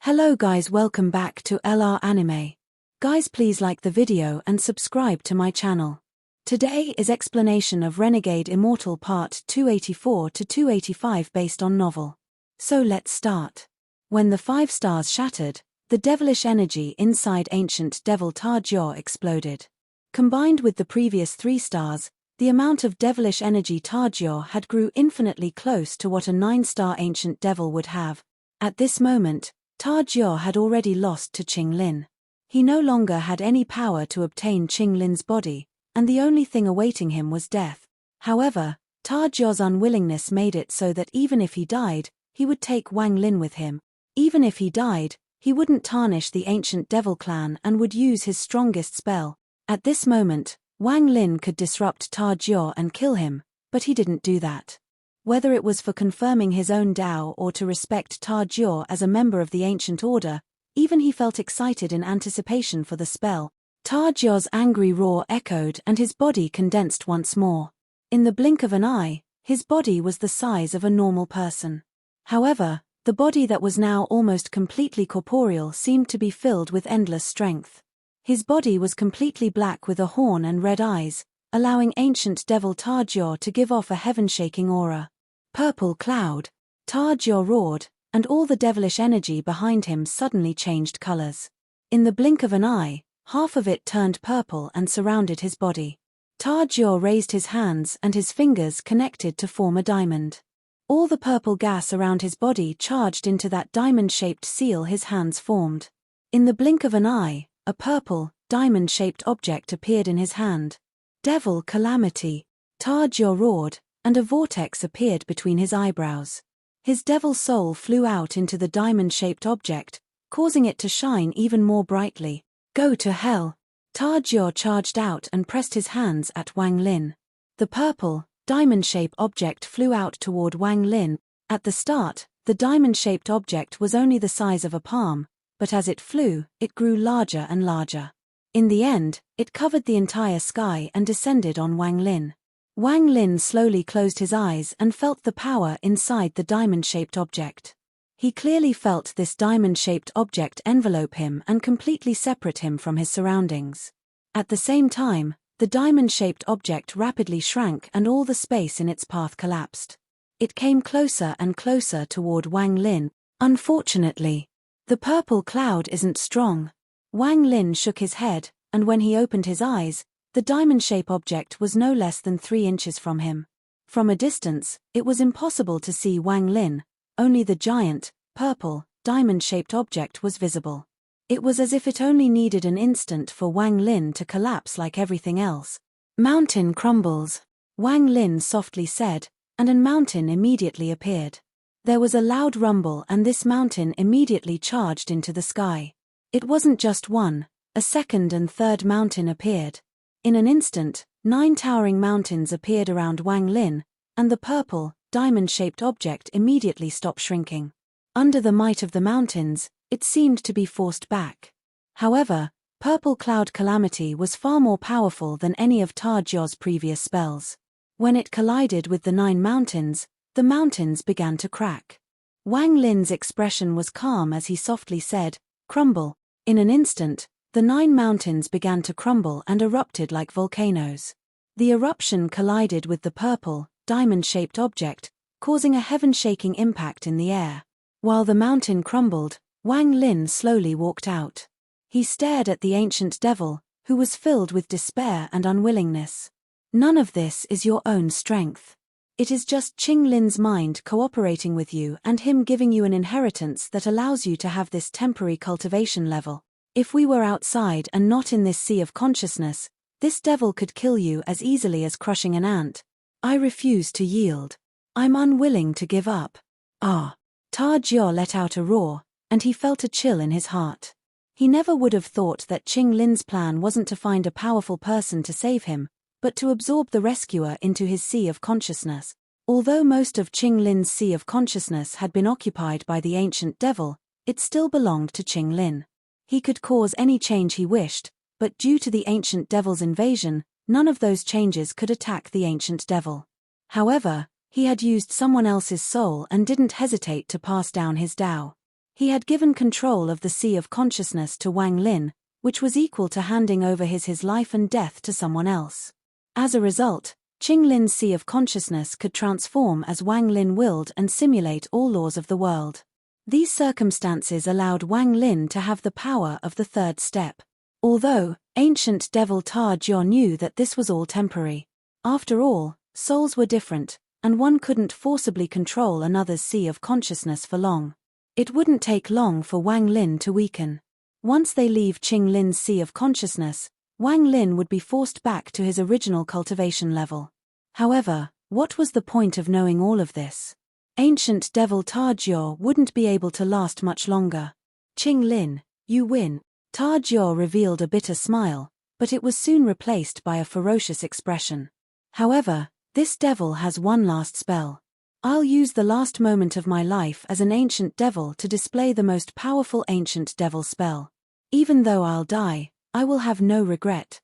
Hello guys, welcome back to LR Anime. Guys, please like the video and subscribe to my channel. Today is explanation of Renegade Immortal Part 284 to 285 based on novel. So let's start. When the 5 stars shattered, the devilish energy inside ancient devil Tarjor exploded. Combined with the previous 3 stars, the amount of devilish energy Tarjor had grew infinitely close to what a 9-star ancient devil would have. At this moment, Tarjor had already lost to Qinglin. He no longer had any power to obtain Qinglin's body, and the only thing awaiting him was death. However, Tarjor's unwillingness made it so that even if he died, he would take Wang Lin with him. Even if he died, he wouldn't tarnish the ancient devil clan and would use his strongest spell. At this moment, Wang Lin could disrupt Tarjor and kill him, but he didn't do that. Whether it was for confirming his own Dao or to respect Tarjor as a member of the ancient order, even he felt excited in anticipation for the spell. Tarjor's angry roar echoed and his body condensed once more. In the blink of an eye, his body was the size of a normal person. However, the body that was now almost completely corporeal seemed to be filled with endless strength. His body was completely black with a horn and red eyes, allowing ancient devil Tarjor to give off a heaven-shaking aura. Purple cloud. Tarjor roared, and all the devilish energy behind him suddenly changed colors. In the blink of an eye, half of it turned purple and surrounded his body. Tarjor raised his hands and his fingers connected to form a diamond. All the purple gas around his body charged into that diamond-shaped seal his hands formed. In the blink of an eye, a purple, diamond-shaped object appeared in his hand. Devil Calamity. Tarjor roared, and a vortex appeared between his eyebrows. His devil soul flew out into the diamond-shaped object, causing it to shine even more brightly. Go to hell! Tarjor charged out and pressed his hands at Wang Lin. The purple, diamond-shaped object flew out toward Wang Lin. At the start, the diamond-shaped object was only the size of a palm, but as it flew, it grew larger and larger. In the end, it covered the entire sky and descended on Wang Lin. Wang Lin slowly closed his eyes and felt the power inside the diamond-shaped object. He clearly felt this diamond-shaped object envelope him and completely separate him from his surroundings. At the same time, the diamond-shaped object rapidly shrank and all the space in its path collapsed. It came closer and closer toward Wang Lin. Unfortunately, the purple cloud isn't strong. Wang Lin shook his head, and when he opened his eyes, the diamond-shaped object was no less than 3 inches from him. From a distance, it was impossible to see Wang Lin, only the giant, purple, diamond-shaped object was visible. It was as if it only needed an instant for Wang Lin to collapse like everything else. Mountain crumbles, Wang Lin softly said, and a mountain immediately appeared. There was a loud rumble and this mountain immediately charged into the sky. It wasn't just one, a second and third mountain appeared. In an instant, 9 towering mountains appeared around Wang Lin, and the purple, diamond-shaped object immediately stopped shrinking. Under the might of the mountains, it seemed to be forced back. However, Purple Cloud Calamity was far more powerful than any of Tarjor's previous spells. When it collided with the 9 mountains, the mountains began to crack. Wang Lin's expression was calm as he softly said, "Crumble." In an instant, the 9 mountains began to crumble and erupted like volcanoes. The eruption collided with the purple, diamond-shaped object, causing a heaven-shaking impact in the air. While the mountain crumbled, Wang Lin slowly walked out. He stared at the ancient devil, who was filled with despair and unwillingness. None of this is your own strength. It is just Qinglin's mind cooperating with you and him giving you an inheritance that allows you to have this temporary cultivation level. If we were outside and not in this sea of consciousness, this devil could kill you as easily as crushing an ant. I refuse to yield. I'm unwilling to give up. Ah! Tarjor let out a roar, and he felt a chill in his heart. He never would have thought that Qinglin's plan wasn't to find a powerful person to save him, but to absorb the rescuer into his sea of consciousness. Although most of Qinglin's sea of consciousness had been occupied by the ancient devil, it still belonged to Qinglin. He could cause any change he wished, but due to the ancient devil's invasion, none of those changes could attack the ancient devil. However, he had used someone else's soul and didn't hesitate to pass down his Dao. He had given control of the Sea of Consciousness to Wang Lin, which was equal to handing over his life and death to someone else. As a result, Qing Lin's Sea of Consciousness could transform as Wang Lin willed and simulate all laws of the world. These circumstances allowed Wang Lin to have the power of the third step. Although, ancient devil Ta Jia knew that this was all temporary. After all, souls were different, and one couldn't forcibly control another's Sea of Consciousness for long. It wouldn't take long for Wang Lin to weaken. Once they leave Qing Lin's Sea of Consciousness, Wang Lin would be forced back to his original cultivation level. However, what was the point of knowing all of this? Ancient devil Ta Jia wouldn't be able to last much longer. Qing Lin, you win. Ta Jia revealed a bitter smile, but it was soon replaced by a ferocious expression. However, this devil has one last spell. I'll use the last moment of my life as an ancient devil to display the most powerful ancient devil spell. Even though I'll die, I will have no regret.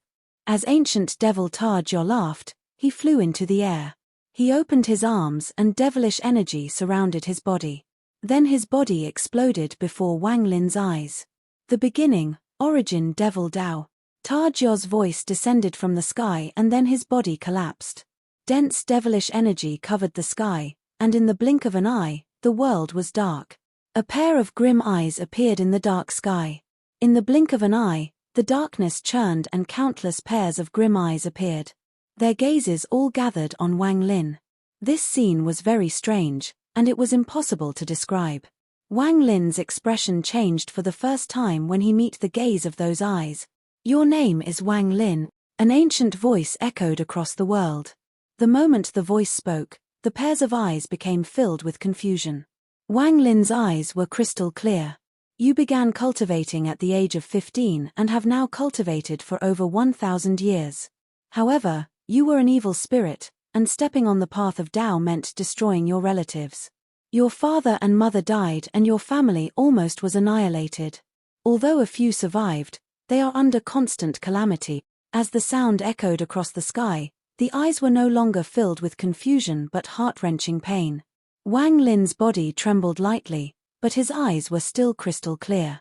As ancient devil Ta Jia laughed, he flew into the air. He opened his arms and devilish energy surrounded his body. Then his body exploded before Wang Lin's eyes. The beginning, origin devil Dao. Ta Jia's voice descended from the sky and then his body collapsed. Dense devilish energy covered the sky, and in the blink of an eye, the world was dark. A pair of grim eyes appeared in the dark sky. In the blink of an eye, the darkness churned and countless pairs of grim eyes appeared. Their gazes all gathered on Wang Lin. This scene was very strange, and it was impossible to describe. Wang Lin's expression changed for the first time when he met the gaze of those eyes. Your name is Wang Lin, an ancient voice echoed across the world. The moment the voice spoke, the pairs of eyes became filled with confusion. Wang Lin's eyes were crystal clear. You began cultivating at the age of 15 and have now cultivated for over 1,000 years. However, you were an evil spirit, and stepping on the path of Tao meant destroying your relatives. Your father and mother died and your family almost was annihilated. Although a few survived, they are under constant calamity. As the sound echoed across the sky, the eyes were no longer filled with confusion but heart-wrenching pain. Wang Lin's body trembled lightly, but his eyes were still crystal clear.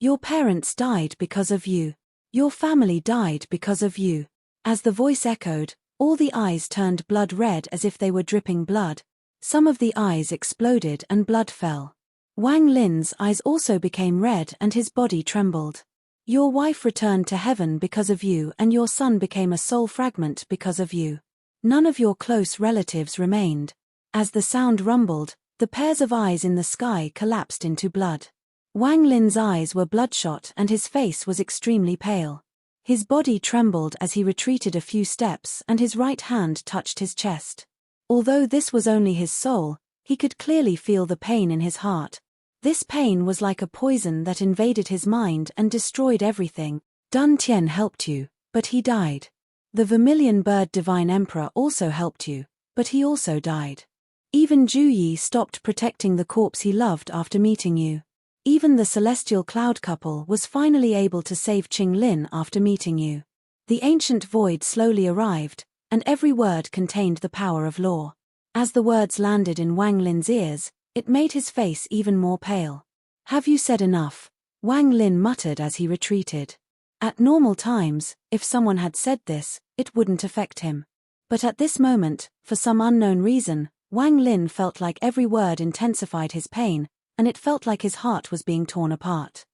Your parents died because of you. Your family died because of you. As the voice echoed, all the eyes turned blood red as if they were dripping blood. Some of the eyes exploded and blood fell. Wang Lin's eyes also became red and his body trembled. Your wife returned to heaven because of you and your son became a soul fragment because of you. None of your close relatives remained. As the sound rumbled, the pairs of eyes in the sky collapsed into blood. Wang Lin's eyes were bloodshot and his face was extremely pale. His body trembled as he retreated a few steps and his right hand touched his chest. Although this was only his soul, he could clearly feel the pain in his heart. This pain was like a poison that invaded his mind and destroyed everything. Dun Tian helped you, but he died. The Vermilion Bird Divine Emperor also helped you, but he also died. Even Ju Yi stopped protecting the corpse he loved after meeting you. Even the Celestial Cloud couple was finally able to save Qing Lin after meeting you. The ancient void slowly arrived, and every word contained the power of law. As the words landed in Wang Lin's ears, it made his face even more pale. Have you said enough? Wang Lin muttered as he retreated. At normal times, if someone had said this, it wouldn't affect him. But at this moment, for some unknown reason, Wang Lin felt like every word intensified his pain, and it felt like his heart was being torn apart.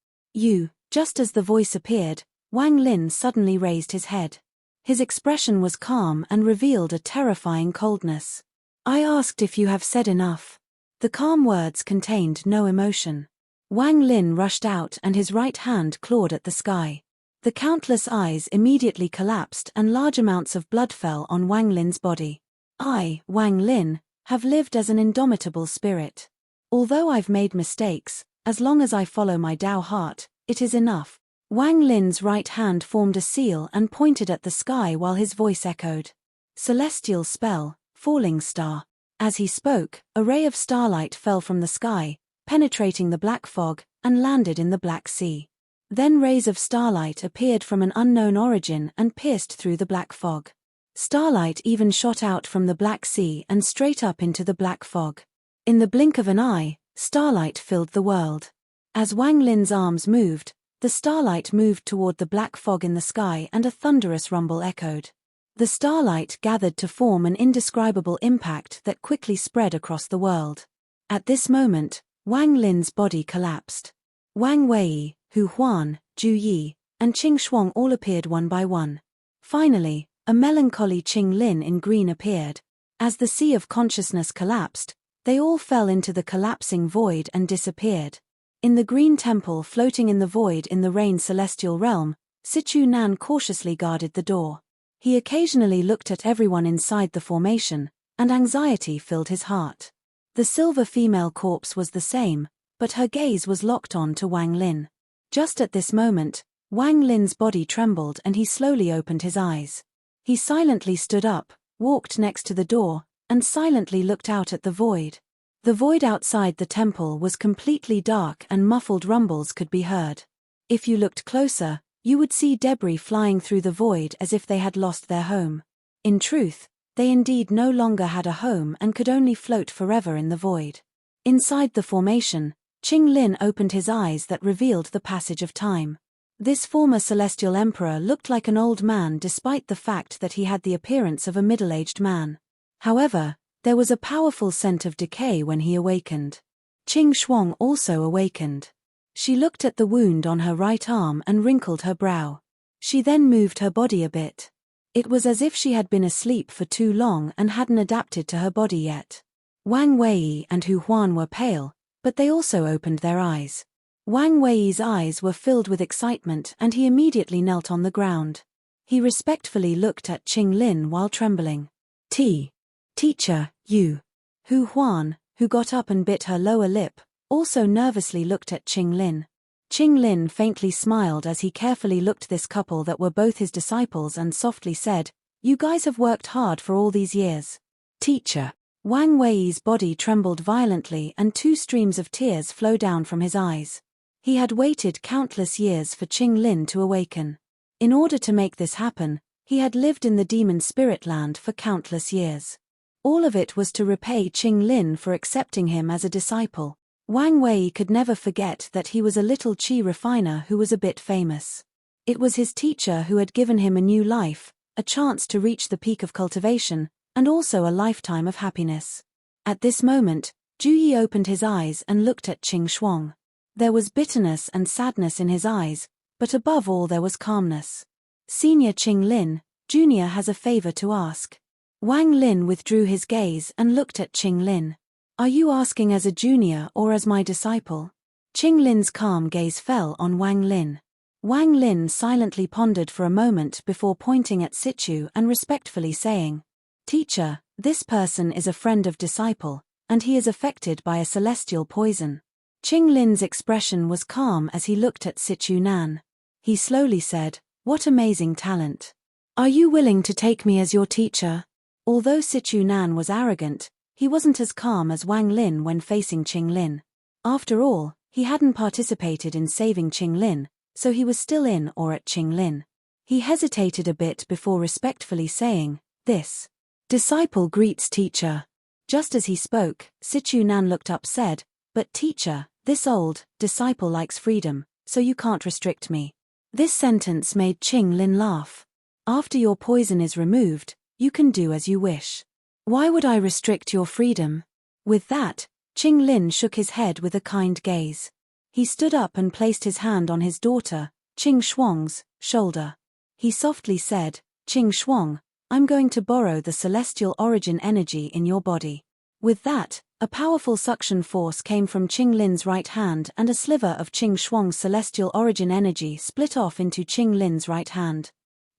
Just as the voice appeared, Wang Lin suddenly raised his head. His expression was calm and revealed a terrifying coldness. I asked if you have said enough. The calm words contained no emotion. Wang Lin rushed out and his right hand clawed at the sky. The countless eyes immediately collapsed and large amounts of blood fell on Wang Lin's body. I, Wang Lin, have lived as an indomitable spirit. Although I've made mistakes, as long as I follow my Tao heart, it is enough. Wang Lin's right hand formed a seal and pointed at the sky while his voice echoed. Celestial spell, falling star. As he spoke, a ray of starlight fell from the sky, penetrating the black fog, and landed in the Black Sea. Then rays of starlight appeared from an unknown origin and pierced through the black fog. Starlight even shot out from the Black Sea and straight up into the black fog. In the blink of an eye, starlight filled the world. As Wang Lin's arms moved, the starlight moved toward the black fog in the sky and a thunderous rumble echoed. The starlight gathered to form an indescribable impact that quickly spread across the world. At this moment, Wang Lin's body collapsed. Wang Wei, Hu Huan, Zhu Yi, and Qing Shuang all appeared one by one. Finally, a melancholy Qing Lin in green appeared. As the sea of consciousness collapsed, they all fell into the collapsing void and disappeared. In the green temple floating in the void in the rain celestial realm, Sichu Nan cautiously guarded the door. He occasionally looked at everyone inside the formation, and anxiety filled his heart. The silver female corpse was the same, but her gaze was locked on to Wang Lin. Just at this moment, Wang Lin's body trembled and he slowly opened his eyes. He silently stood up, walked next to the door, and silently looked out at the void. The void outside the temple was completely dark and muffled rumbles could be heard. If you looked closer, you would see debris flying through the void as if they had lost their home. In truth, they indeed no longer had a home and could only float forever in the void. Inside the formation, Qing Lin opened his eyes that revealed the passage of time. This former celestial emperor looked like an old man despite the fact that he had the appearance of a middle-aged man. However, there was a powerful scent of decay when he awakened. Qing Shuang also awakened. She looked at the wound on her right arm and wrinkled her brow. She then moved her body a bit. It was as if she had been asleep for too long and hadn't adapted to her body yet. Wang Wei and Hu Huan were pale, but they also opened their eyes. Wang Wei's eyes were filled with excitement and he immediately knelt on the ground. He respectfully looked at Qing Lin while trembling. Teacher, you. Hu Huan, who got up and bit her lower lip, also nervously looked at Qing Lin. Qing Lin faintly smiled as he carefully looked this couple that were both his disciples and softly said, "You guys have worked hard for all these years." Teacher. Wang Wei's body trembled violently and 2 streams of tears flowed down from his eyes. He had waited countless years for Qing Lin to awaken. In order to make this happen, he had lived in the demon spirit land for countless years. All of it was to repay Qing Lin for accepting him as a disciple. Wang Wei could never forget that he was a little qi refiner who was a bit famous. It was his teacher who had given him a new life, a chance to reach the peak of cultivation, and also a lifetime of happiness. At this moment, Zhu Yi opened his eyes and looked at Qing Shuang. There was bitterness and sadness in his eyes, but above all there was calmness. Senior Qing Lin, Junior has a favor to ask. Wang Lin withdrew his gaze and looked at Qing Lin. Are you asking as a junior or as my disciple? Qing Lin's calm gaze fell on Wang Lin. Wang Lin silently pondered for a moment before pointing at Sichu and respectfully saying, "Teacher, this person is a friend of disciple, and he is affected by a celestial poison." Qing Lin's expression was calm as he looked at Sichu Nan. He slowly said, "What amazing talent. Are you willing to take me as your teacher?" Although Sichu Nan was arrogant, he wasn't as calm as Wang Lin when facing Qing Lin. After all, he hadn't participated in saving Qing Lin, so he was still in awe at Qing Lin. He hesitated a bit before respectfully saying, "This disciple greets teacher." Just as he spoke, Sichu Nan looked up said, "But teacher, this old disciple likes freedom, so you can't restrict me." This sentence made Qing Lin laugh. "After your poison is removed, you can do as you wish. Why would I restrict your freedom?" With that, Qing Lin shook his head with a kind gaze. He stood up and placed his hand on his daughter, Qing Shuang's, shoulder. He softly said, "Qing Shuang, I'm going to borrow the celestial origin energy in your body." With that, a powerful suction force came from Qing Lin's right hand and a sliver of Qing Shuang's celestial origin energy split off into Qing Lin's right hand.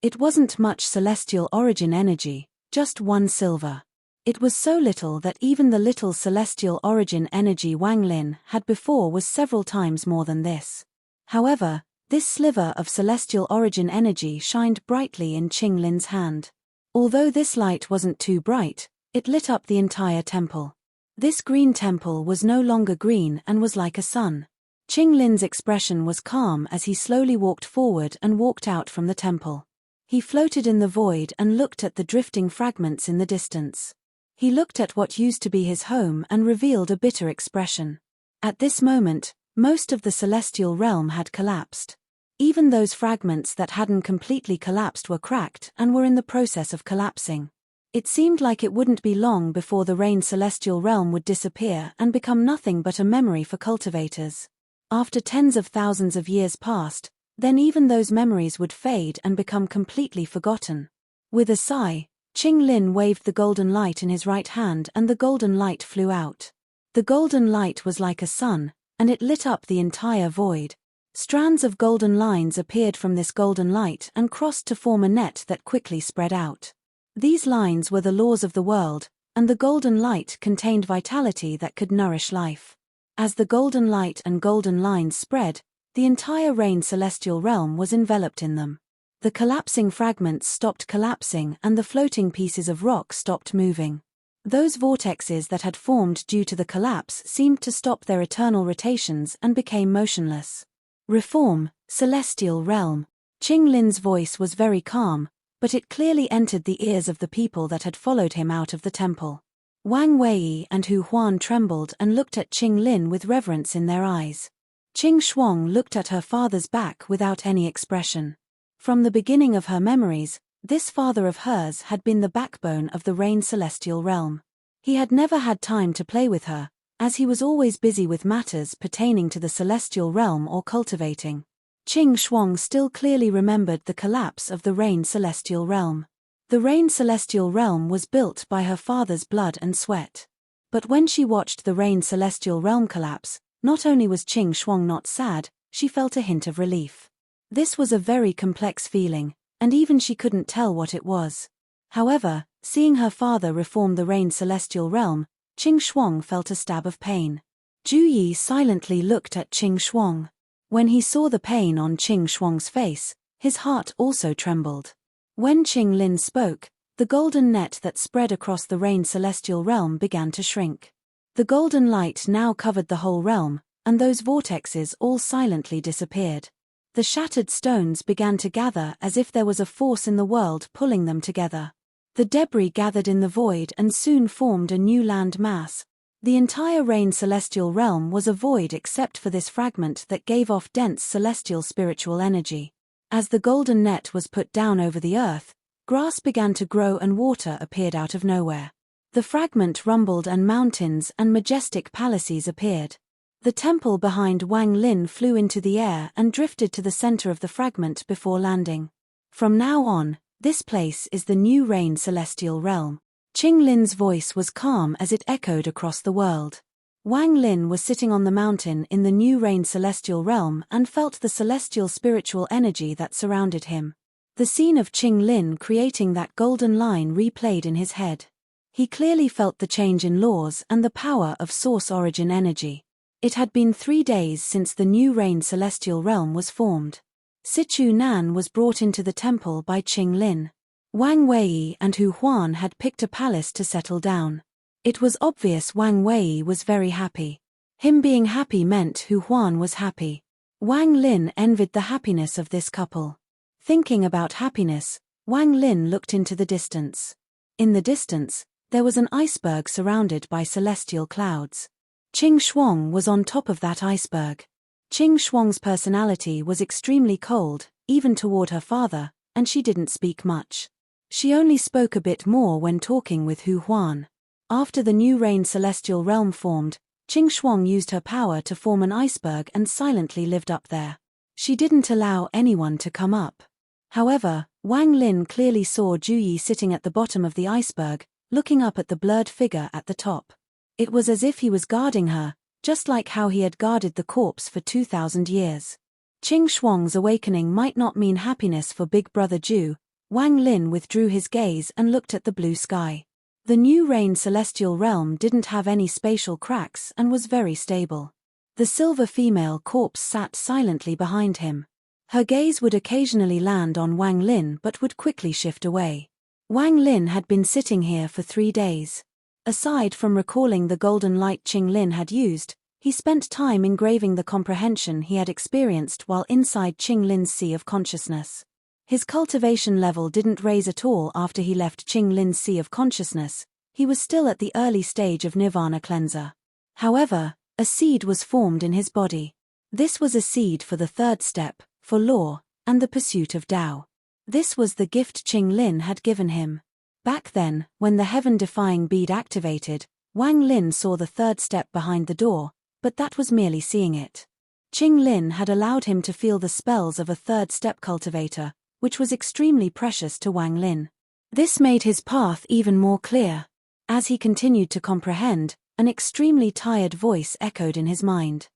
It wasn't much celestial origin energy, just 1 silver. It was so little that even the little celestial origin energy Wang Lin had before was several times more than this. However, this sliver of celestial origin energy shined brightly in Qing Lin's hand. Although this light wasn't too bright, it lit up the entire temple. This green temple was no longer green and was like a sun. Qing Lin's expression was calm as he slowly walked forward and walked out from the temple. He floated in the void and looked at the drifting fragments in the distance. He looked at what used to be his home and revealed a bitter expression. At this moment, Most of the celestial realm had collapsed. Even those fragments that hadn't completely collapsed were cracked and were in the process of collapsing. It seemed like it wouldn't be long before the Rain celestial realm would disappear and become nothing but a memory for cultivators. After tens of thousands of years passed, then even those memories would fade and become completely forgotten. With a sigh, Qing Lin waved the golden light in his right hand and the golden light flew out. The golden light was like a sun, and it lit up the entire void. Strands of golden lines appeared from this golden light and crossed to form a net that quickly spread out. These lines were the laws of the world, and the golden light contained vitality that could nourish life. As the golden light and golden lines spread, the entire Rain celestial realm was enveloped in them. The collapsing fragments stopped collapsing and the floating pieces of rock stopped moving. Those vortexes that had formed due to the collapse seemed to stop their eternal rotations and became motionless. Reform, celestial realm. Qing Lin's voice was very calm, but it clearly entered the ears of the people that had followed him out of the temple. Wang Wei and Hu Huan trembled and looked at Qing Lin with reverence in their eyes. Qing Shuang looked at her father's back without any expression. From the beginning of her memories, this father of hers had been the backbone of the Rain celestial realm. He had never had time to play with her, as he was always busy with matters pertaining to the celestial realm or cultivating. Qing Shuang still clearly remembered the collapse of the Rain celestial realm. The Rain celestial realm was built by her father's blood and sweat. But when she watched the Rain celestial realm collapse, not only was Qing Shuang not sad, she felt a hint of relief. This was a very complex feeling, and even she couldn't tell what it was. However, seeing her father reform the Rain celestial realm, Qing Shuang felt a stab of pain. Ju Yi silently looked at Qing Shuang. When he saw the pain on Qing Shuang's face, his heart also trembled. When Qing Lin spoke, the golden net that spread across the Rain celestial realm began to shrink. The golden light now covered the whole realm, and those vortexes all silently disappeared. The shattered stones began to gather as if there was a force in the world pulling them together. The debris gathered in the void and soon formed a new land mass. The entire Rain celestial realm was a void except for this fragment that gave off dense celestial spiritual energy. As the golden net was put down over the earth, grass began to grow and water appeared out of nowhere. The fragment rumbled and mountains and majestic palaces appeared. The temple behind Wang Lin flew into the air and drifted to the center of the fragment before landing. From now on, this place is the new Rain celestial realm. Qing Lin's voice was calm as it echoed across the world. Wang Lin was sitting on the mountain in the new Rain celestial realm and felt the celestial spiritual energy that surrounded him. The scene of Qing Lin creating that golden line replayed in his head. He clearly felt the change in laws and the power of source origin energy. It had been 3 days since the new Rain celestial realm was formed. Sichu Nan was brought into the temple by Qing Lin. Wang Wei and Hu Huan had picked a palace to settle down. It was obvious Wang Wei was very happy. Him being happy meant Hu Huan was happy. Wang Lin envied the happiness of this couple. Thinking about happiness, Wang Lin looked into the distance. In the distance, there was an iceberg surrounded by celestial clouds. Qing Shuang was on top of that iceberg. Qing Shuang's personality was extremely cold, even toward her father, and she didn't speak much. She only spoke a bit more when talking with Hu Huan. After the new Rain celestial realm formed, Qing Shuang used her power to form an iceberg and silently lived up there. She didn't allow anyone to come up. However, Wang Lin clearly saw Ju Yi sitting at the bottom of the iceberg, looking up at the blurred figure at the top. It was as if he was guarding her, just like how he had guarded the corpse for 2,000 years. Qing Shuang's awakening might not mean happiness for Big Brother Ju. Wang Lin withdrew his gaze and looked at the blue sky. The new Rain celestial realm didn't have any spatial cracks and was very stable. The silver female corpse sat silently behind him. Her gaze would occasionally land on Wang Lin but would quickly shift away. Wang Lin had been sitting here for 3 days. Aside from recalling the golden light Qing Lin had used, he spent time engraving the comprehension he had experienced while inside Qing Lin's sea of consciousness. His cultivation level didn't raise at all after he left Qing Lin's sea of consciousness. He was still at the early stage of Nirvana cleanser. However, a seed was formed in his body. This was a seed for the third step, for law, and the pursuit of Tao. This was the gift Qing Lin had given him. Back then, when the heaven-defying bead activated, Wang Lin saw the third step behind the door, but that was merely seeing it. Qing Lin had allowed him to feel the spells of a third step cultivator, which was extremely precious to Wang Lin. This made his path even more clear. As he continued to comprehend, an extremely tired voice echoed in his mind.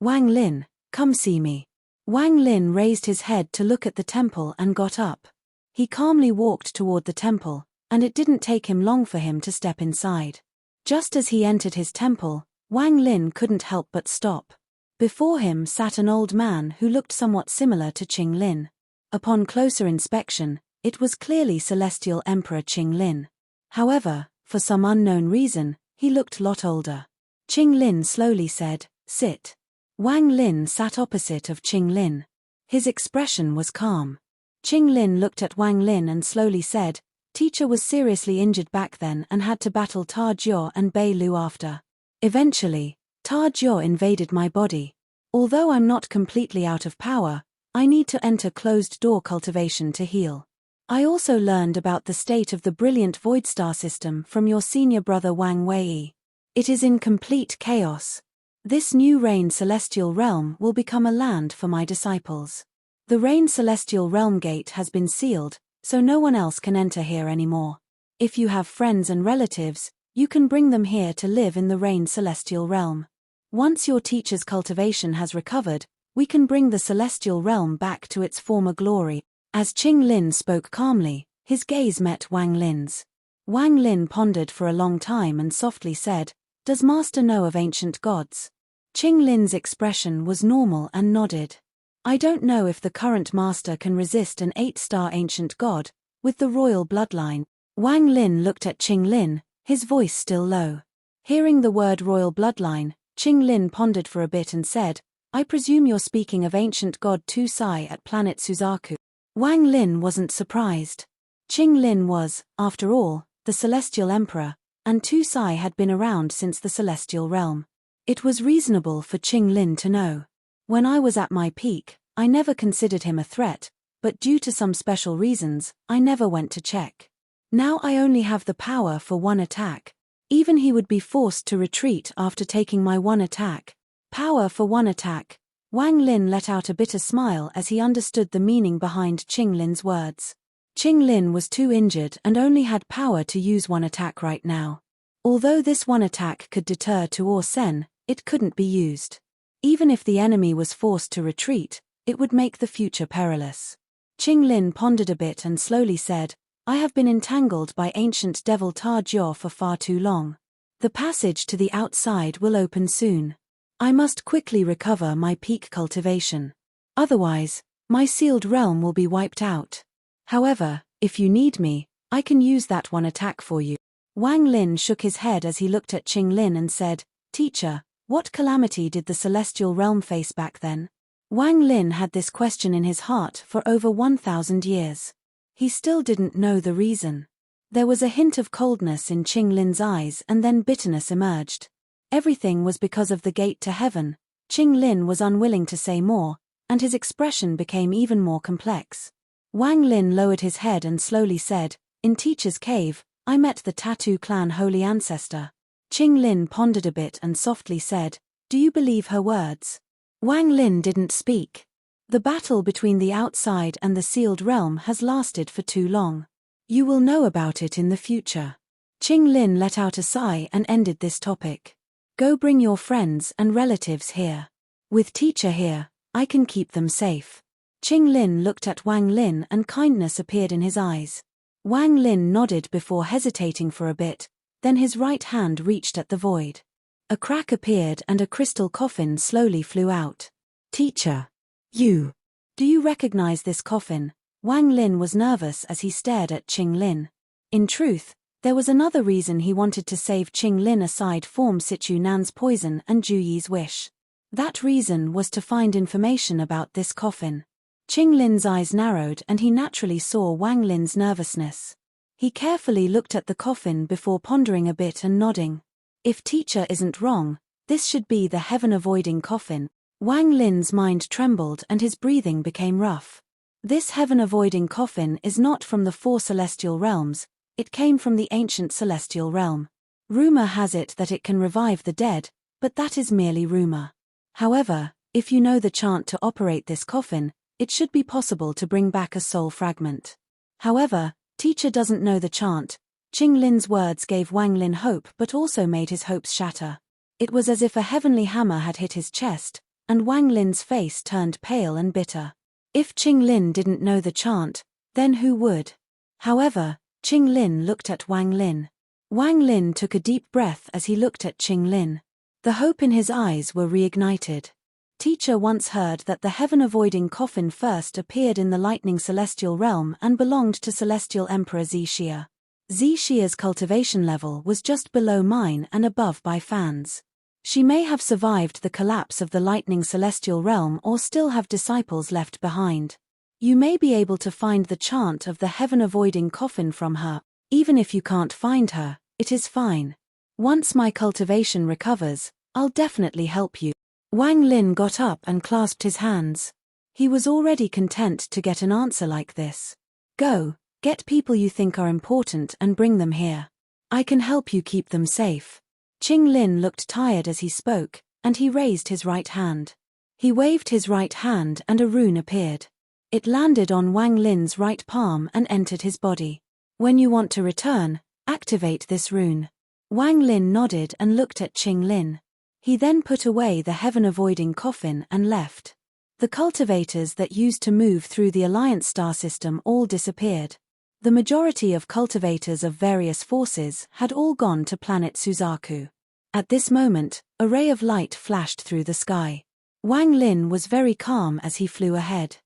Wang Lin, come see me. Wang Lin raised his head to look at the temple and got up. He calmly walked toward the temple, and it didn't take him long for him to step inside. Just as he entered his temple, Wang Lin couldn't help but stop. Before him sat an old man who looked somewhat similar to Qing Lin. Upon closer inspection, it was clearly Celestial Emperor Qing Lin. However, for some unknown reason, he looked a lot older. Qing Lin slowly said, "Sit." Wang Lin sat opposite of Qing Lin. His expression was calm. Qing Lin looked at Wang Lin and slowly said, "Teacher was seriously injured back then and had to battle Ta Jiao and Bei Lu after. Eventually, Ta Jiao invaded my body. Although I'm not completely out of power, I need to enter closed-door cultivation to heal. I also learned about the state of the brilliant Void Star system from your senior brother Wang Wei. It is in complete chaos. This new Rain Celestial Realm will become a land for my disciples. The Rain Celestial Realm gate has been sealed, so no one else can enter here anymore. If you have friends and relatives, you can bring them here to live in the Rain Celestial Realm. Once your teacher's cultivation has recovered, we can bring the Celestial Realm back to its former glory." As Qing Lin spoke calmly, his gaze met Wang Lin's. Wang Lin pondered for a long time and softly said, "Does Master know of ancient gods?" Qing Lin's expression was normal and nodded. "I don't know if the current Master can resist an 8-star ancient god, with the royal bloodline." Wang Lin looked at Qing Lin, his voice still low. Hearing the word royal bloodline, Qing Lin pondered for a bit and said, "I presume you're speaking of ancient god Tu Sai at planet Suzaku." Wang Lin wasn't surprised. Qing Lin was, after all, the Celestial Emperor, and Tu Sai had been around since the Celestial Realm. It was reasonable for Qing Lin to know. When I was at my peak, I never considered him a threat, but due to some special reasons, I never went to check. Now I only have the power for one attack. Even he would be forced to retreat after taking my one attack. Power for one attack. Wang Lin let out a bitter smile as he understood the meaning behind Qing Lin's words. Qing Lin was too injured and only had power to use one attack right now. Although this one attack could deter Tu Sen, it couldn't be used. Even if the enemy was forced to retreat, it would make the future perilous. Qing Lin pondered a bit and slowly said, "I have been entangled by ancient devil Ta Jiao for far too long. The passage to the outside will open soon. I must quickly recover my peak cultivation. Otherwise, my sealed realm will be wiped out. However, if you need me, I can use that one attack for you." Wang Lin shook his head as he looked at Qing Lin and said, "Teacher, what calamity did the Celestial Realm face back then?" Wang Lin had this question in his heart for over 1,000 years. He still didn't know the reason. There was a hint of coldness in Qing Lin's eyes and then bitterness emerged. Everything was because of the gate to heaven. Qing Lin was unwilling to say more, and his expression became even more complex. Wang Lin lowered his head and slowly said, "In Teacher's Cave, I met the Tattoo Clan Holy Ancestor." Qing Lin pondered a bit and softly said, "Do you believe her words?" Wang Lin didn't speak. The battle between the outside and the sealed realm has lasted for too long. You will know about it in the future. Qing Lin let out a sigh and ended this topic. Go bring your friends and relatives here. With Teacher here, I can keep them safe. Qing Lin looked at Wang Lin and kindness appeared in his eyes. Wang Lin nodded before hesitating for a bit, then his right hand reached at the void. A crack appeared and a crystal coffin slowly flew out. "Teacher. Do you recognize this coffin?" Wang Lin was nervous as he stared at Qing Lin. In truth, there was another reason he wanted to save Qing Lin aside from Situ Nan's poison and Ju Yi's wish. That reason was to find information about this coffin. Qing Lin's eyes narrowed and he naturally saw Wang Lin's nervousness. He carefully looked at the coffin before pondering a bit and nodding. If Teacher isn't wrong, this should be the heaven-avoiding coffin. Wang Lin's mind trembled and his breathing became rough. This heaven-avoiding coffin is not from the four celestial realms, it came from the ancient celestial realm. Rumor has it that it can revive the dead, but that is merely rumor. However, if you know the chant to operate this coffin, it should be possible to bring back a soul fragment. However, teacher doesn't know the chant. Qing Lin's words gave Wang Lin hope but also made his hopes shatter. It was as if a heavenly hammer had hit his chest, and Wang Lin's face turned pale and bitter. If Qing Lin didn't know the chant, then who would? However, Qing Lin looked at Wang Lin. Wang Lin took a deep breath as he looked at Qing Lin. The hope in his eyes were reignited. Teacher once heard that the heaven-avoiding coffin first appeared in the lightning celestial realm and belonged to Celestial Emperor Xixia. Xixia's cultivation level was just below mine and above by fans. She may have survived the collapse of the lightning celestial realm or still have disciples left behind. You may be able to find the chant of the heaven-avoiding coffin from her. Even if you can't find her, it is fine. Once my cultivation recovers, I'll definitely help you. Wang Lin got up and clasped his hands. He was already content to get an answer like this. Go, get people you think are important and bring them here. I can help you keep them safe. Qing Lin looked tired as he spoke, and he raised his right hand. He waved his right hand and a rune appeared. It landed on Wang Lin's right palm and entered his body. When you want to return, activate this rune. Wang Lin nodded and looked at Qing Lin. He then put away the heaven-avoiding coffin and left. The cultivators that used to move through the Alliance star system all disappeared. The majority of cultivators of various forces had all gone to planet Suzaku. At this moment, a ray of light flashed through the sky. Wang Lin was very calm as he flew ahead.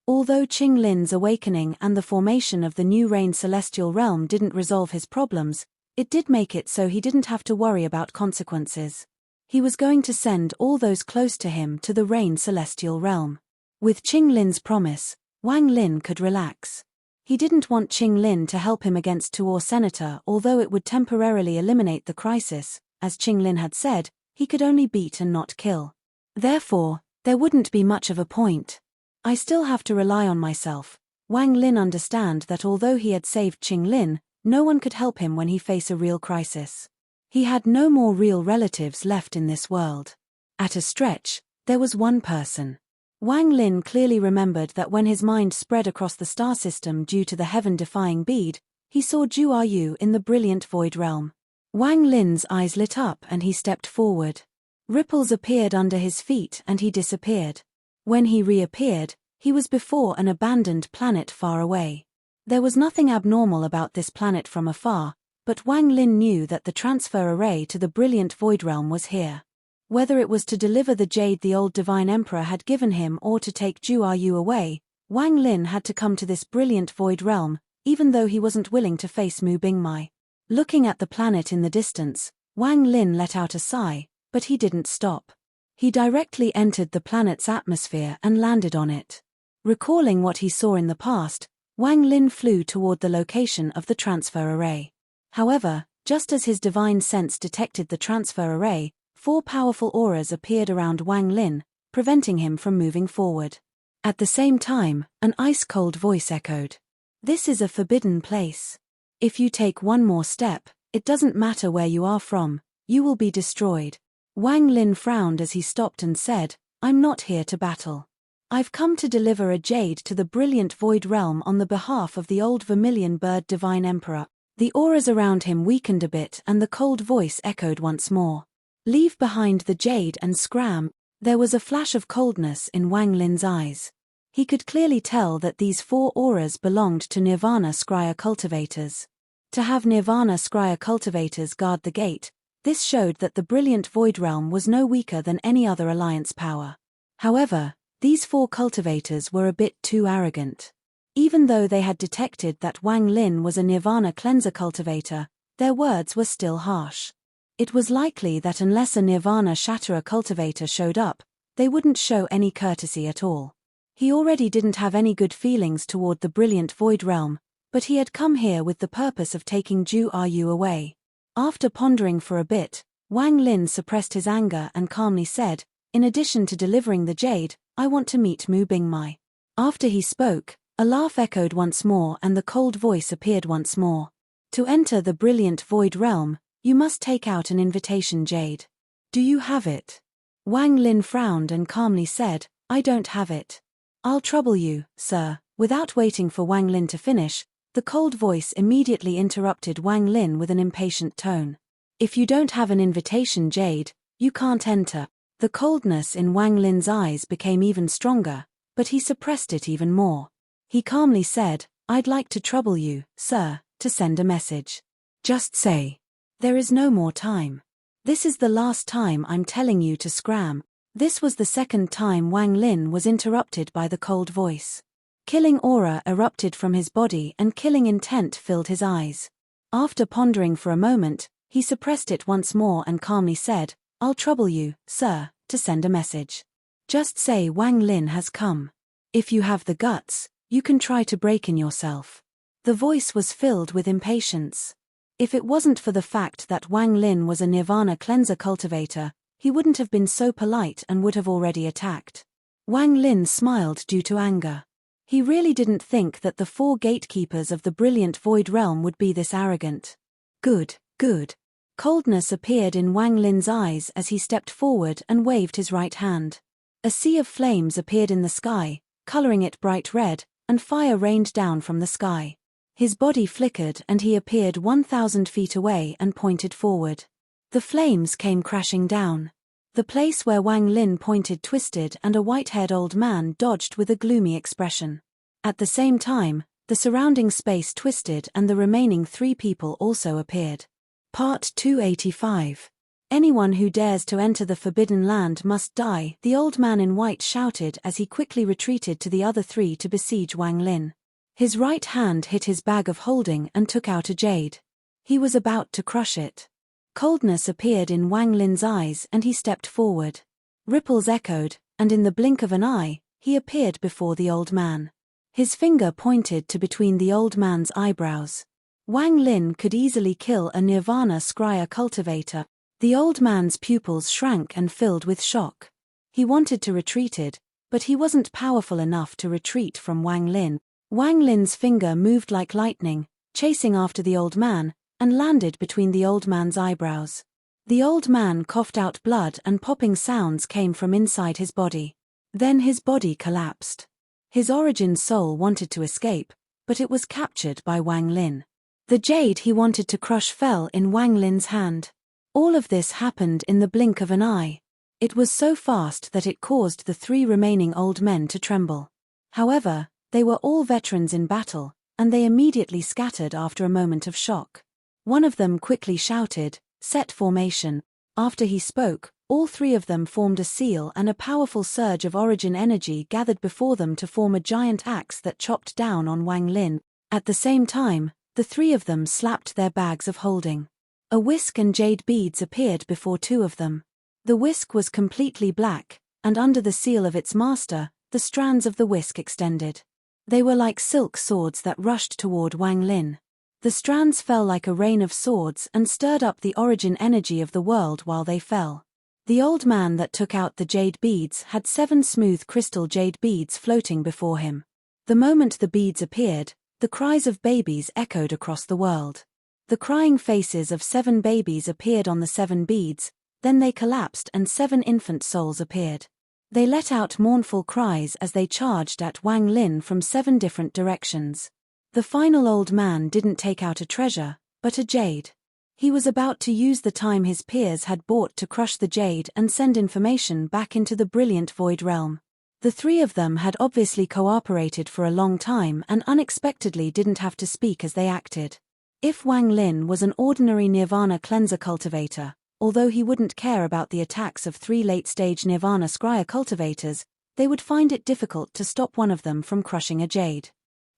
Although Qing Lin's awakening and the formation of the new Rain Celestial Realm didn't resolve his problems, it did make it so he didn't have to worry about consequences. He was going to send all those close to him to the Rain Celestial Realm. With Qing Lin's promise, Wang Lin could relax. He didn't want Qing Lin to help him against Tuor Senator, although it would temporarily eliminate the crisis. As Qing Lin had said, he could only beat and not kill. Therefore, there wouldn't be much of a point. I still have to rely on myself. Wang Lin understand that although he had saved Qing Lin, no one could help him when he faced a real crisis. He had no more real relatives left in this world. At a stretch, there was one person. Wang Lin clearly remembered that when his mind spread across the star system due to the heaven-defying bead, he saw Zhu Yu in the brilliant void realm. Wang Lin's eyes lit up and he stepped forward. Ripples appeared under his feet and he disappeared. When he reappeared, he was before an abandoned planet far away. There was nothing abnormal about this planet from afar, but Wang Lin knew that the transfer array to the brilliant void realm was here. Whether it was to deliver the jade the old divine emperor had given him or to take Zhu Yu away, Wang Lin had to come to this brilliant void realm, even though he wasn't willing to face Mu Bingmai. Looking at the planet in the distance, Wang Lin let out a sigh, but he didn't stop. He directly entered the planet's atmosphere and landed on it. Recalling what he saw in the past, Wang Lin flew toward the location of the transfer array. However, just as his divine sense detected the transfer array, 4 powerful auras appeared around Wang Lin, preventing him from moving forward. At the same time, an ice-cold voice echoed. This is a forbidden place. If you take one more step, it doesn't matter where you are from, you will be destroyed. Wang Lin frowned as he stopped and said, I'm not here to battle. I've come to deliver a jade to the brilliant void realm on the behalf of the old vermilion bird divine emperor. The auras around him weakened a bit and the cold voice echoed once more. Leave behind the jade and scram. There was a flash of coldness in Wang Lin's eyes. He could clearly tell that these 4 auras belonged to Nirvana Scryer cultivators. To have Nirvana Scryer cultivators guard the gate, this showed that the brilliant void realm was no weaker than any other alliance power. However, these 4 cultivators were a bit too arrogant. Even though they had detected that Wang Lin was a Nirvana cleanser cultivator, their words were still harsh. It was likely that unless a Nirvana Shatterer cultivator showed up, they wouldn't show any courtesy at all. He already didn't have any good feelings toward the brilliant void realm, but he had come here with the purpose of taking Zhu Yu away. After pondering for a bit, Wang Lin suppressed his anger and calmly said, In addition to delivering the jade, I want to meet Mu Bingmai. After he spoke, a laugh echoed once more and the cold voice appeared once more. To enter the brilliant void realm, you must take out an invitation jade. Do you have it? Wang Lin frowned and calmly said, I don't have it. I'll trouble you, sir. Without waiting for Wang Lin to finish, the cold voice immediately interrupted Wang Lin with an impatient tone. If you don't have an invitation jade, you can't enter. The coldness in Wang Lin's eyes became even stronger, but he suppressed it even more. He calmly said, I'd like to trouble you, sir, to send a message. Just say. There is no more time. This is the last time I'm telling you to scram. This was the second time Wang Lin was interrupted by the cold voice. Killing aura erupted from his body and killing intent filled his eyes. After pondering for a moment, he suppressed it once more and calmly said, I'll trouble you, sir, to send a message. Just say Wang Lin has come. If you have the guts, you can try to break in yourself. The voice was filled with impatience. If it wasn't for the fact that Wang Lin was a Nirvana cleanser cultivator, he wouldn't have been so polite and would have already attacked. Wang Lin smiled due to anger. He really didn't think that the 4 gatekeepers of the brilliant void realm would be this arrogant. Good, good. Coldness appeared in Wang Lin's eyes as he stepped forward and waved his right hand. A sea of flames appeared in the sky, coloring it bright red, and fire rained down from the sky. His body flickered and he appeared 1,000 feet away and pointed forward. The flames came crashing down. The place where Wang Lin pointed twisted and a white-haired old man dodged with a gloomy expression. At the same time, the surrounding space twisted and the remaining 3 people also appeared. Part 285. Anyone who dares to enter the Forbidden Land must die, the old man in white shouted as he quickly retreated to the other 3 to besiege Wang Lin. His right hand hit his bag of holding and took out a jade. He was about to crush it. Coldness appeared in Wang Lin's eyes and he stepped forward. Ripples echoed, and in the blink of an eye, he appeared before the old man. His finger pointed to between the old man's eyebrows. Wang Lin could easily kill a Nirvana Scryer cultivator. The old man's pupils shrank and filled with shock. He wanted to retreat, but he wasn't powerful enough to retreat from Wang Lin. Wang Lin's finger moved like lightning, chasing after the old man, and landed between the old man's eyebrows. The old man coughed out blood and popping sounds came from inside his body. Then his body collapsed. His origin soul wanted to escape, but it was captured by Wang Lin. The jade he wanted to crush fell in Wang Lin's hand. All of this happened in the blink of an eye. It was so fast that it caused the 3 remaining old men to tremble. However, they were all veterans in battle, and they immediately scattered after a moment of shock. One of them quickly shouted, "Set formation." After he spoke, all 3 of them formed a seal and a powerful surge of origin energy gathered before them to form a giant axe that chopped down on Wang Lin. At the same time, the 3 of them slapped their bags of holding. A whisk and jade beads appeared before 2 of them. The whisk was completely black, and under the seal of its master, the strands of the whisk extended. They were like silk swords that rushed toward Wang Lin. The strands fell like a rain of swords and stirred up the origin energy of the world while they fell. The old man that took out the jade beads had 7 smooth crystal jade beads floating before him. The moment the beads appeared, the cries of babies echoed across the world. The crying faces of 7 babies appeared on the 7 beads, then they collapsed and 7 infant souls appeared. They let out mournful cries as they charged at Wang Lin from 7 different directions. The final old man didn't take out a treasure, but a jade. He was about to use the time his peers had bought to crush the jade and send information back into the brilliant void realm. The 3 of them had obviously cooperated for a long time and unexpectedly didn't have to speak as they acted. If Wang Lin was an ordinary Nirvana cleanser cultivator, although he wouldn't care about the attacks of 3 late-stage Nirvana Scryer cultivators, they would find it difficult to stop one of them from crushing a jade.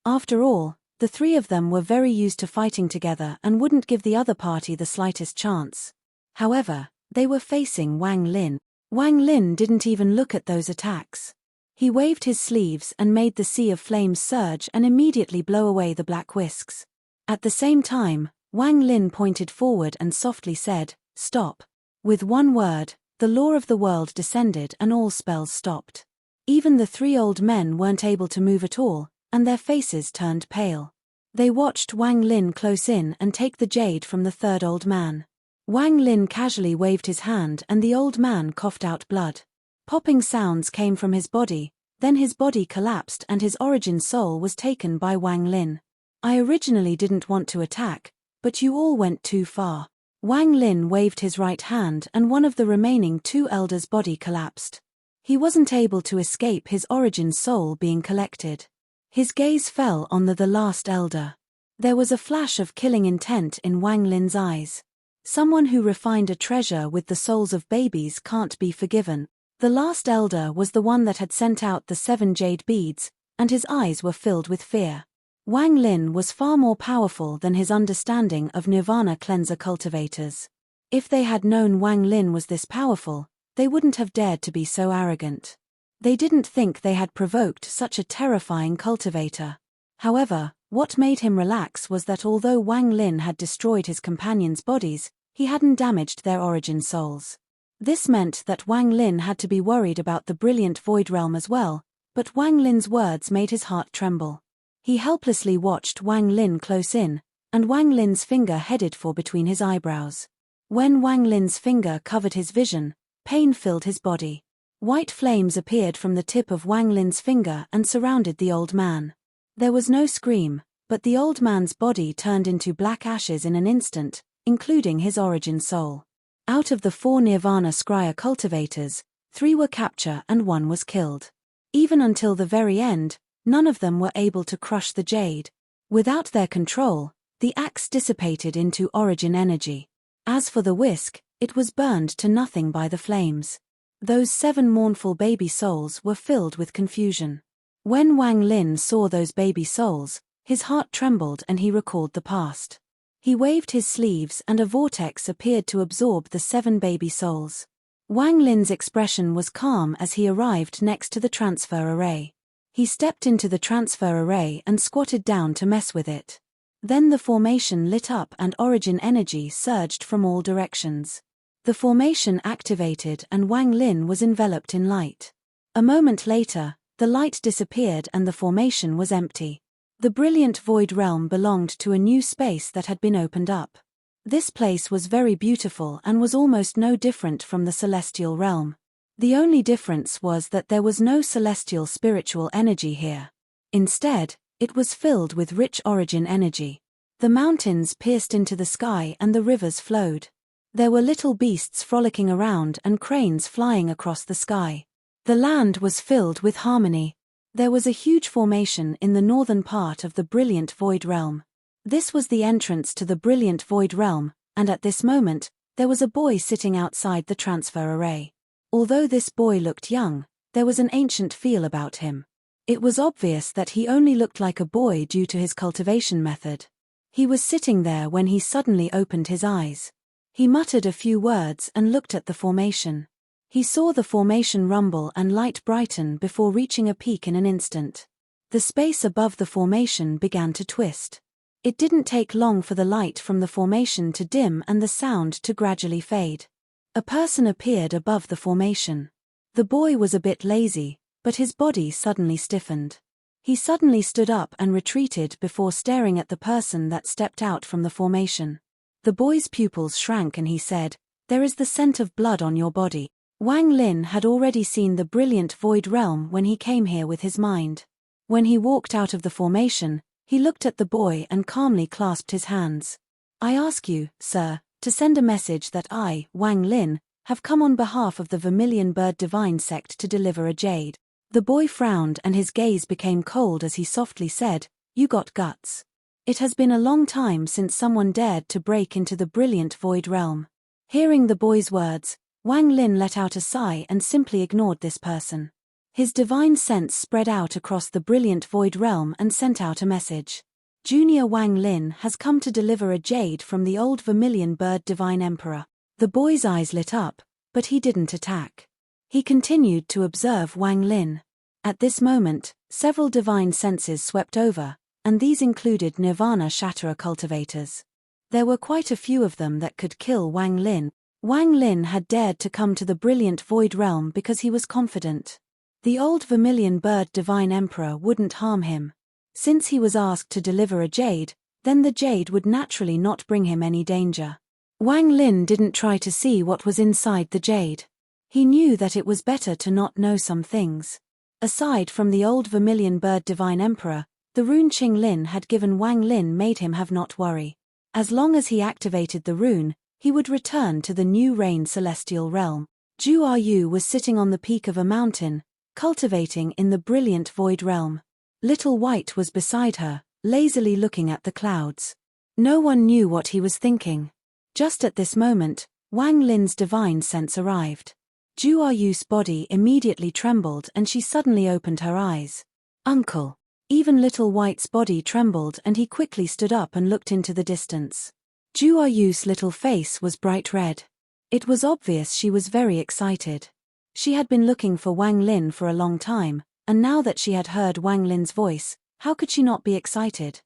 After all, the 3 of them were very used to fighting together and wouldn't give the other party the slightest chance. However, they were facing Wang Lin. Wang Lin didn't even look at those attacks. He waved his sleeves and made the sea of flames surge and immediately blow away the black whisks. At the same time, Wang Lin pointed forward and softly said, "Stop." With one word, the law of the world descended and all spells stopped. Even the 3 old men weren't able to move at all, and their faces turned pale. They watched Wang Lin close in and take the jade from the 3rd old man. Wang Lin casually waved his hand and the old man coughed out blood. Popping sounds came from his body, then his body collapsed and his origin soul was taken by Wang Lin. I originally didn't want to attack, but you all went too far. Wang Lin waved his right hand and one of the remaining 2 elders' body collapsed. He wasn't able to escape his origin soul being collected. His gaze fell on the last elder. There was a flash of killing intent in Wang Lin's eyes. Someone who refined a treasure with the souls of babies can't be forgiven. The last elder was the one that had sent out the 7 jade beads, and his eyes were filled with fear. Wang Lin was far more powerful than his understanding of Nirvana cleanser cultivators. If they had known Wang Lin was this powerful, they wouldn't have dared to be so arrogant. They didn't think they had provoked such a terrifying cultivator. However, what made him relax was that although Wang Lin had destroyed his companions' bodies, he hadn't damaged their origin souls. This meant that Wang Lin had to be worried about the brilliant void realm as well, but Wang Lin's words made his heart tremble. He helplessly watched Wang Lin close in, and Wang Lin's finger headed for between his eyebrows. When Wang Lin's finger covered his vision, pain filled his body. White flames appeared from the tip of Wang Lin's finger and surrounded the old man. There was no scream, but the old man's body turned into black ashes in an instant, including his origin soul. Out of the 4 Nirvana Scryer cultivators, 3 were captured and 1 was killed. Even until the very end, none of them were able to crush the jade. Without their control, the axe dissipated into origin energy. As for the whisk, it was burned to nothing by the flames. Those 7 mournful baby souls were filled with confusion. When Wang Lin saw those baby souls, his heart trembled and he recalled the past. He waved his sleeves and a vortex appeared to absorb the 7 baby souls. Wang Lin's expression was calm as he arrived next to the transfer array. He stepped into the transfer array and squatted down to mess with it. Then the formation lit up and origin energy surged from all directions. The formation activated and Wang Lin was enveloped in light. A moment later, the light disappeared and the formation was empty. The brilliant void realm belonged to a new space that had been opened up. This place was very beautiful and was almost no different from the celestial realm. The only difference was that there was no celestial spiritual energy here. Instead, it was filled with rich origin energy. The mountains pierced into the sky and the rivers flowed. There were little beasts frolicking around and cranes flying across the sky. The land was filled with harmony. There was a huge formation in the northern part of the brilliant void realm. This was the entrance to the brilliant void realm, and at this moment, there was a boy sitting outside the transfer array. Although this boy looked young, there was an ancient feel about him. It was obvious that he only looked like a boy due to his cultivation method. He was sitting there when he suddenly opened his eyes. He muttered a few words and looked at the formation. He saw the formation rumble and light brighten before reaching a peak in an instant. The space above the formation began to twist. It didn't take long for the light from the formation to dim and the sound to gradually fade. A person appeared above the formation. The boy was a bit lazy, but his body suddenly stiffened. He suddenly stood up and retreated before staring at the person that stepped out from the formation. The boy's pupils shrank and he said, "There is the scent of blood on your body." Wang Lin had already seen the brilliant void realm when he came here with his mind. When he walked out of the formation, he looked at the boy and calmly clasped his hands. "I ask you, sir, to send a message that I, Wang Lin, have come on behalf of the Vermilion Bird Divine Sect to deliver a jade." The boy frowned and his gaze became cold as he softly said, "You got guts. It has been a long time since someone dared to break into the brilliant void realm." Hearing the boy's words, Wang Lin let out a sigh and simply ignored this person. His divine sense spread out across the brilliant void realm and sent out a message. Junior Wang Lin has come to deliver a jade from the old Vermilion Bird Divine Emperor. The boy's eyes lit up, but he didn't attack. He continued to observe Wang Lin. At this moment, several divine senses swept over, and these included Nirvana Shatterer cultivators. There were quite a few of them that could kill Wang Lin. Wang Lin had dared to come to the brilliant void realm because he was confident. The old vermilion bird divine emperor wouldn't harm him. Since he was asked to deliver a jade, then the jade would naturally not bring him any danger. Wang Lin didn't try to see what was inside the jade. He knew that it was better to not know some things. Aside from the old vermilion bird divine emperor, the rune Qing Lin had given Wang Lin made him have not worry. As long as he activated the rune, he would return to the new reign celestial realm. Zhu Yu was sitting on the peak of a mountain, cultivating in the brilliant void realm. Little White was beside her, lazily looking at the clouds. No one knew what he was thinking. Just at this moment, Wang Lin's divine sense arrived. Zhu Yu's body immediately trembled and she suddenly opened her eyes. Uncle! Even Little White's body trembled and he quickly stood up and looked into the distance. Zhu Yu's little face was bright red. It was obvious she was very excited. She had been looking for Wang Lin for a long time, and now that she had heard Wang Lin's voice, how could she not be excited?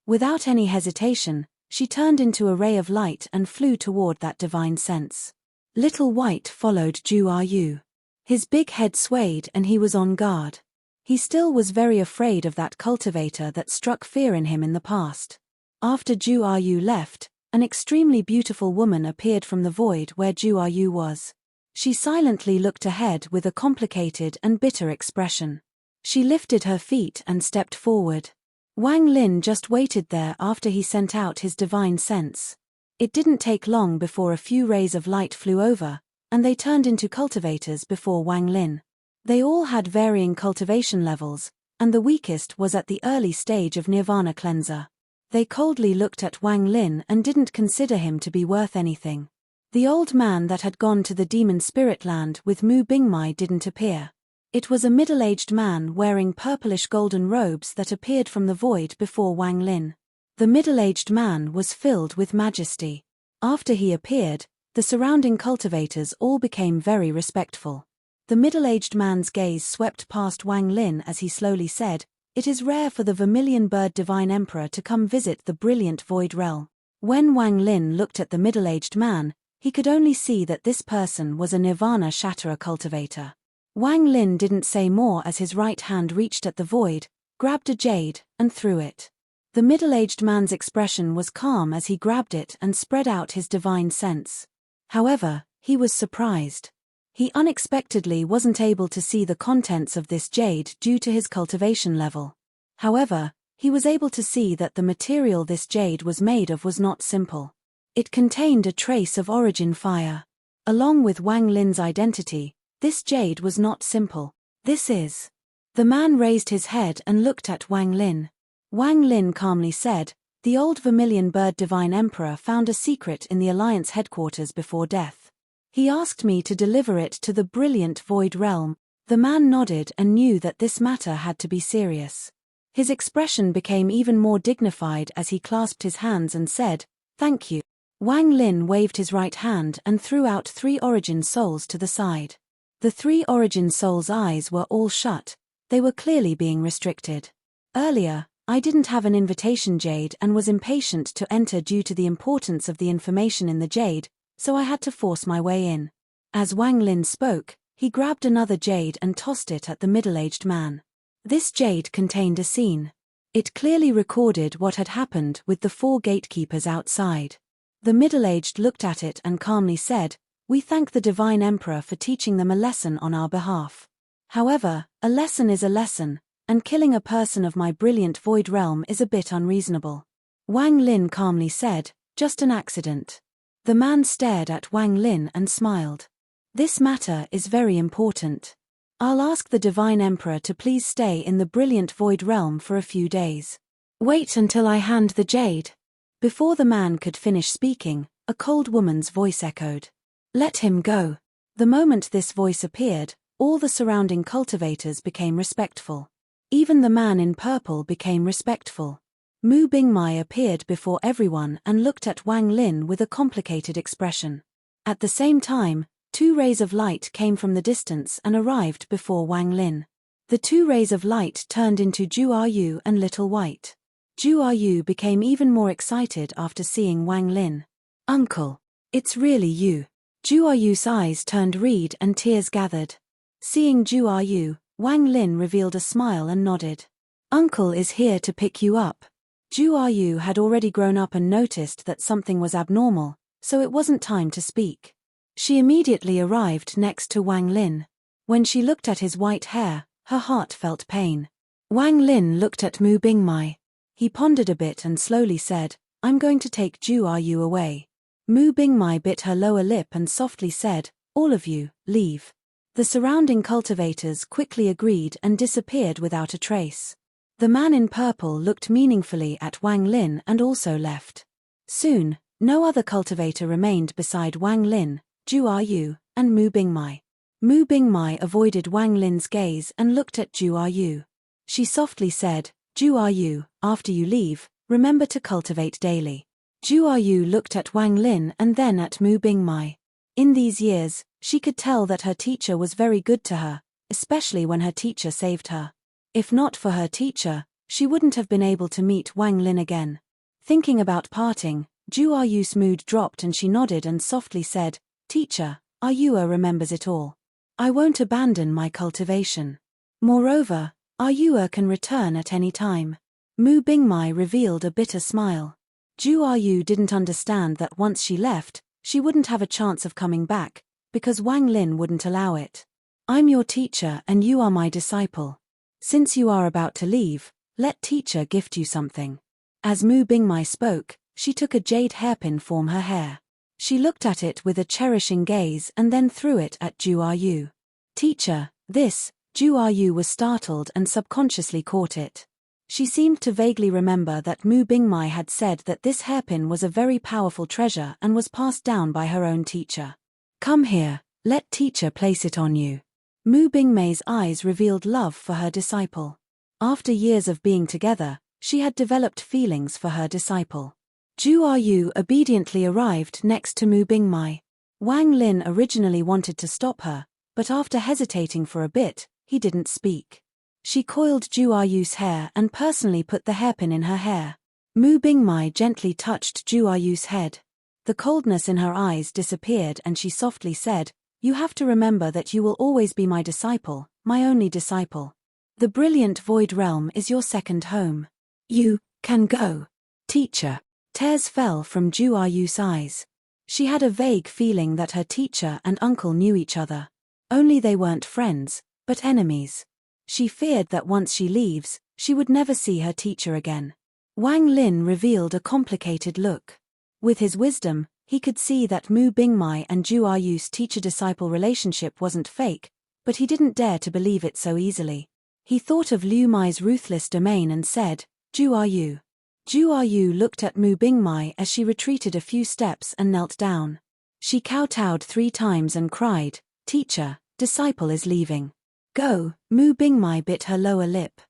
Without any hesitation, she turned into a ray of light and flew toward that divine sense. Little White followed Zhu Yu. His big head swayed and he was on guard. He still was very afraid of that cultivator that struck fear in him in the past. After Zhu Yu left, an extremely beautiful woman appeared from the void where Zhu Yu was. She silently looked ahead with a complicated and bitter expression. She lifted her feet and stepped forward. Wang Lin just waited there after he sent out his divine sense. It didn't take long before a few rays of light flew over, and they turned into cultivators before Wang Lin. They all had varying cultivation levels, and the weakest was at the early stage of Nirvana Cleanser. They coldly looked at Wang Lin and didn't consider him to be worth anything. The old man that had gone to the demon spirit land with Mu Bingmai didn't appear. It was a middle-aged man wearing purplish golden robes that appeared from the void before Wang Lin. The middle-aged man was filled with majesty. After he appeared, the surrounding cultivators all became very respectful. The middle-aged man's gaze swept past Wang Lin as he slowly said, "It is rare for the vermilion bird divine emperor to come visit the brilliant void realm." When Wang Lin looked at the middle-aged man, he could only see that this person was a Nirvana Shatterer cultivator. Wang Lin didn't say more as his right hand reached at the void, grabbed a jade, and threw it. The middle-aged man's expression was calm as he grabbed it and spread out his divine sense. However, he was surprised. He unexpectedly wasn't able to see the contents of this jade due to his cultivation level. However, he was able to see that the material this jade was made of was not simple. It contained a trace of origin fire. Along with Wang Lin's identity, this jade was not simple. This is. The man raised his head and looked at Wang Lin. Wang Lin calmly said, "The old vermilion bird divine emperor found a secret in the Alliance headquarters before death. He asked me to deliver it to the brilliant void realm." The man nodded and knew that this matter had to be serious. His expression became even more dignified as he clasped his hands and said, "Thank you." Wang Lin waved his right hand and threw out 3 origin souls to the side. The 3 origin souls' eyes were all shut. They were clearly being restricted. Earlier, I didn't have an invitation jade and was impatient to enter due to the importance of the information in the jade, so I had to force my way in. As Wang Lin spoke, he grabbed another jade and tossed it at the middle-aged man. This jade contained a scene. It clearly recorded what had happened with the 4 gatekeepers outside. The middle-aged looked at it and calmly said, "We thank the Divine Emperor for teaching them a lesson on our behalf. However, a lesson is a lesson, and killing a person of my brilliant void realm is a bit unreasonable." Wang Lin calmly said, "Just an accident." The man stared at Wang Lin and smiled. "This matter is very important. I'll ask the Divine Emperor to please stay in the brilliant void realm for a few days. Wait until I hand the jade." Before the man could finish speaking, a cold woman's voice echoed. "Let him go." The moment this voice appeared, all the surrounding cultivators became respectful. Even the man in purple became respectful. Mu Bingmai appeared before everyone and looked at Wang Lin with a complicated expression. At the same time, 2 rays of light came from the distance and arrived before Wang Lin. The 2 rays of light turned into Zhu Yu and Little White. Zhu Yu became even more excited after seeing Wang Lin. "Uncle, it's really you." Ju Yu's eyes turned red and tears gathered. Seeing Ju Yu, Wang Lin revealed a smile and nodded. Uncle is here to pick you up. Ju Yu had already grown up and noticed that something was abnormal, so it wasn't time to speak. She immediately arrived next to Wang Lin. When she looked at his white hair, her heart felt pain. Wang Lin looked at Mu Bingmai. He pondered a bit and slowly said, I'm going to take Ju Yu away. Mu Bingmai bit her lower lip and softly said, all of you, leave. The surrounding cultivators quickly agreed and disappeared without a trace. The man in purple looked meaningfully at Wang Lin and also left. Soon, no other cultivator remained beside Wang Lin, Ju Yu, and Mu Bingmai. Mu Bingmai avoided Wang Lin's gaze and looked at Ju Yu. She softly said, Ju Yu, after you leave, remember to cultivate daily. Ju Yu looked at Wang Lin and then at Mu Bingmai. In these years, she could tell that her teacher was very good to her, especially when her teacher saved her. If not for her teacher, she wouldn't have been able to meet Wang Lin again. Thinking about parting, Ju Yu's mood dropped and she nodded and softly said, Teacher, Ayua remembers it all. I won't abandon my cultivation. Moreover, Ayua can return at any time. Mu Bingmai revealed a bitter smile. Ju Yu didn't understand that once she left, she wouldn't have a chance of coming back, because Wang Lin wouldn't allow it. I'm your teacher and you are my disciple. Since you are about to leave, let teacher gift you something. As Mu Bingmai spoke, she took a jade hairpin from her hair. She looked at it with a cherishing gaze and then threw it at Ju Yu. Teacher, this. Ju Yu was startled and subconsciously caught it. She seemed to vaguely remember that Mu Bingmai had said that this hairpin was a very powerful treasure and was passed down by her own teacher. Come here, let teacher place it on you. Mu Bingmai's eyes revealed love for her disciple. After years of being together, she had developed feelings for her disciple. Ju Yu obediently arrived next to Mu Bingmai. Wang Lin originally wanted to stop her, but after hesitating for a bit, he didn't speak. She coiled Ju Yu's hair and personally put the hairpin in her hair. Mu Bingmai gently touched Ju Yu's head. The coldness in her eyes disappeared and she softly said, You have to remember that you will always be my disciple, my only disciple. The brilliant void realm is your second home. You can go. Teacher. Tears fell from Ju Yu's eyes. She had a vague feeling that her teacher and uncle knew each other. Only they weren't friends, but enemies. She feared that once she leaves, she would never see her teacher again. Wang Lin revealed a complicated look. With his wisdom, he could see that Mu Bingmai and Ju Yu's teacher-disciple relationship wasn't fake, but he didn't dare to believe it so easily. He thought of Liu Mai's ruthless domain and said, Ju Yu. Ju Yu looked at Mu Bingmai as she retreated a few steps and knelt down. She kowtowed 3 times and cried, Teacher, disciple is leaving. Go. Mu Bingmai bit her lower lip.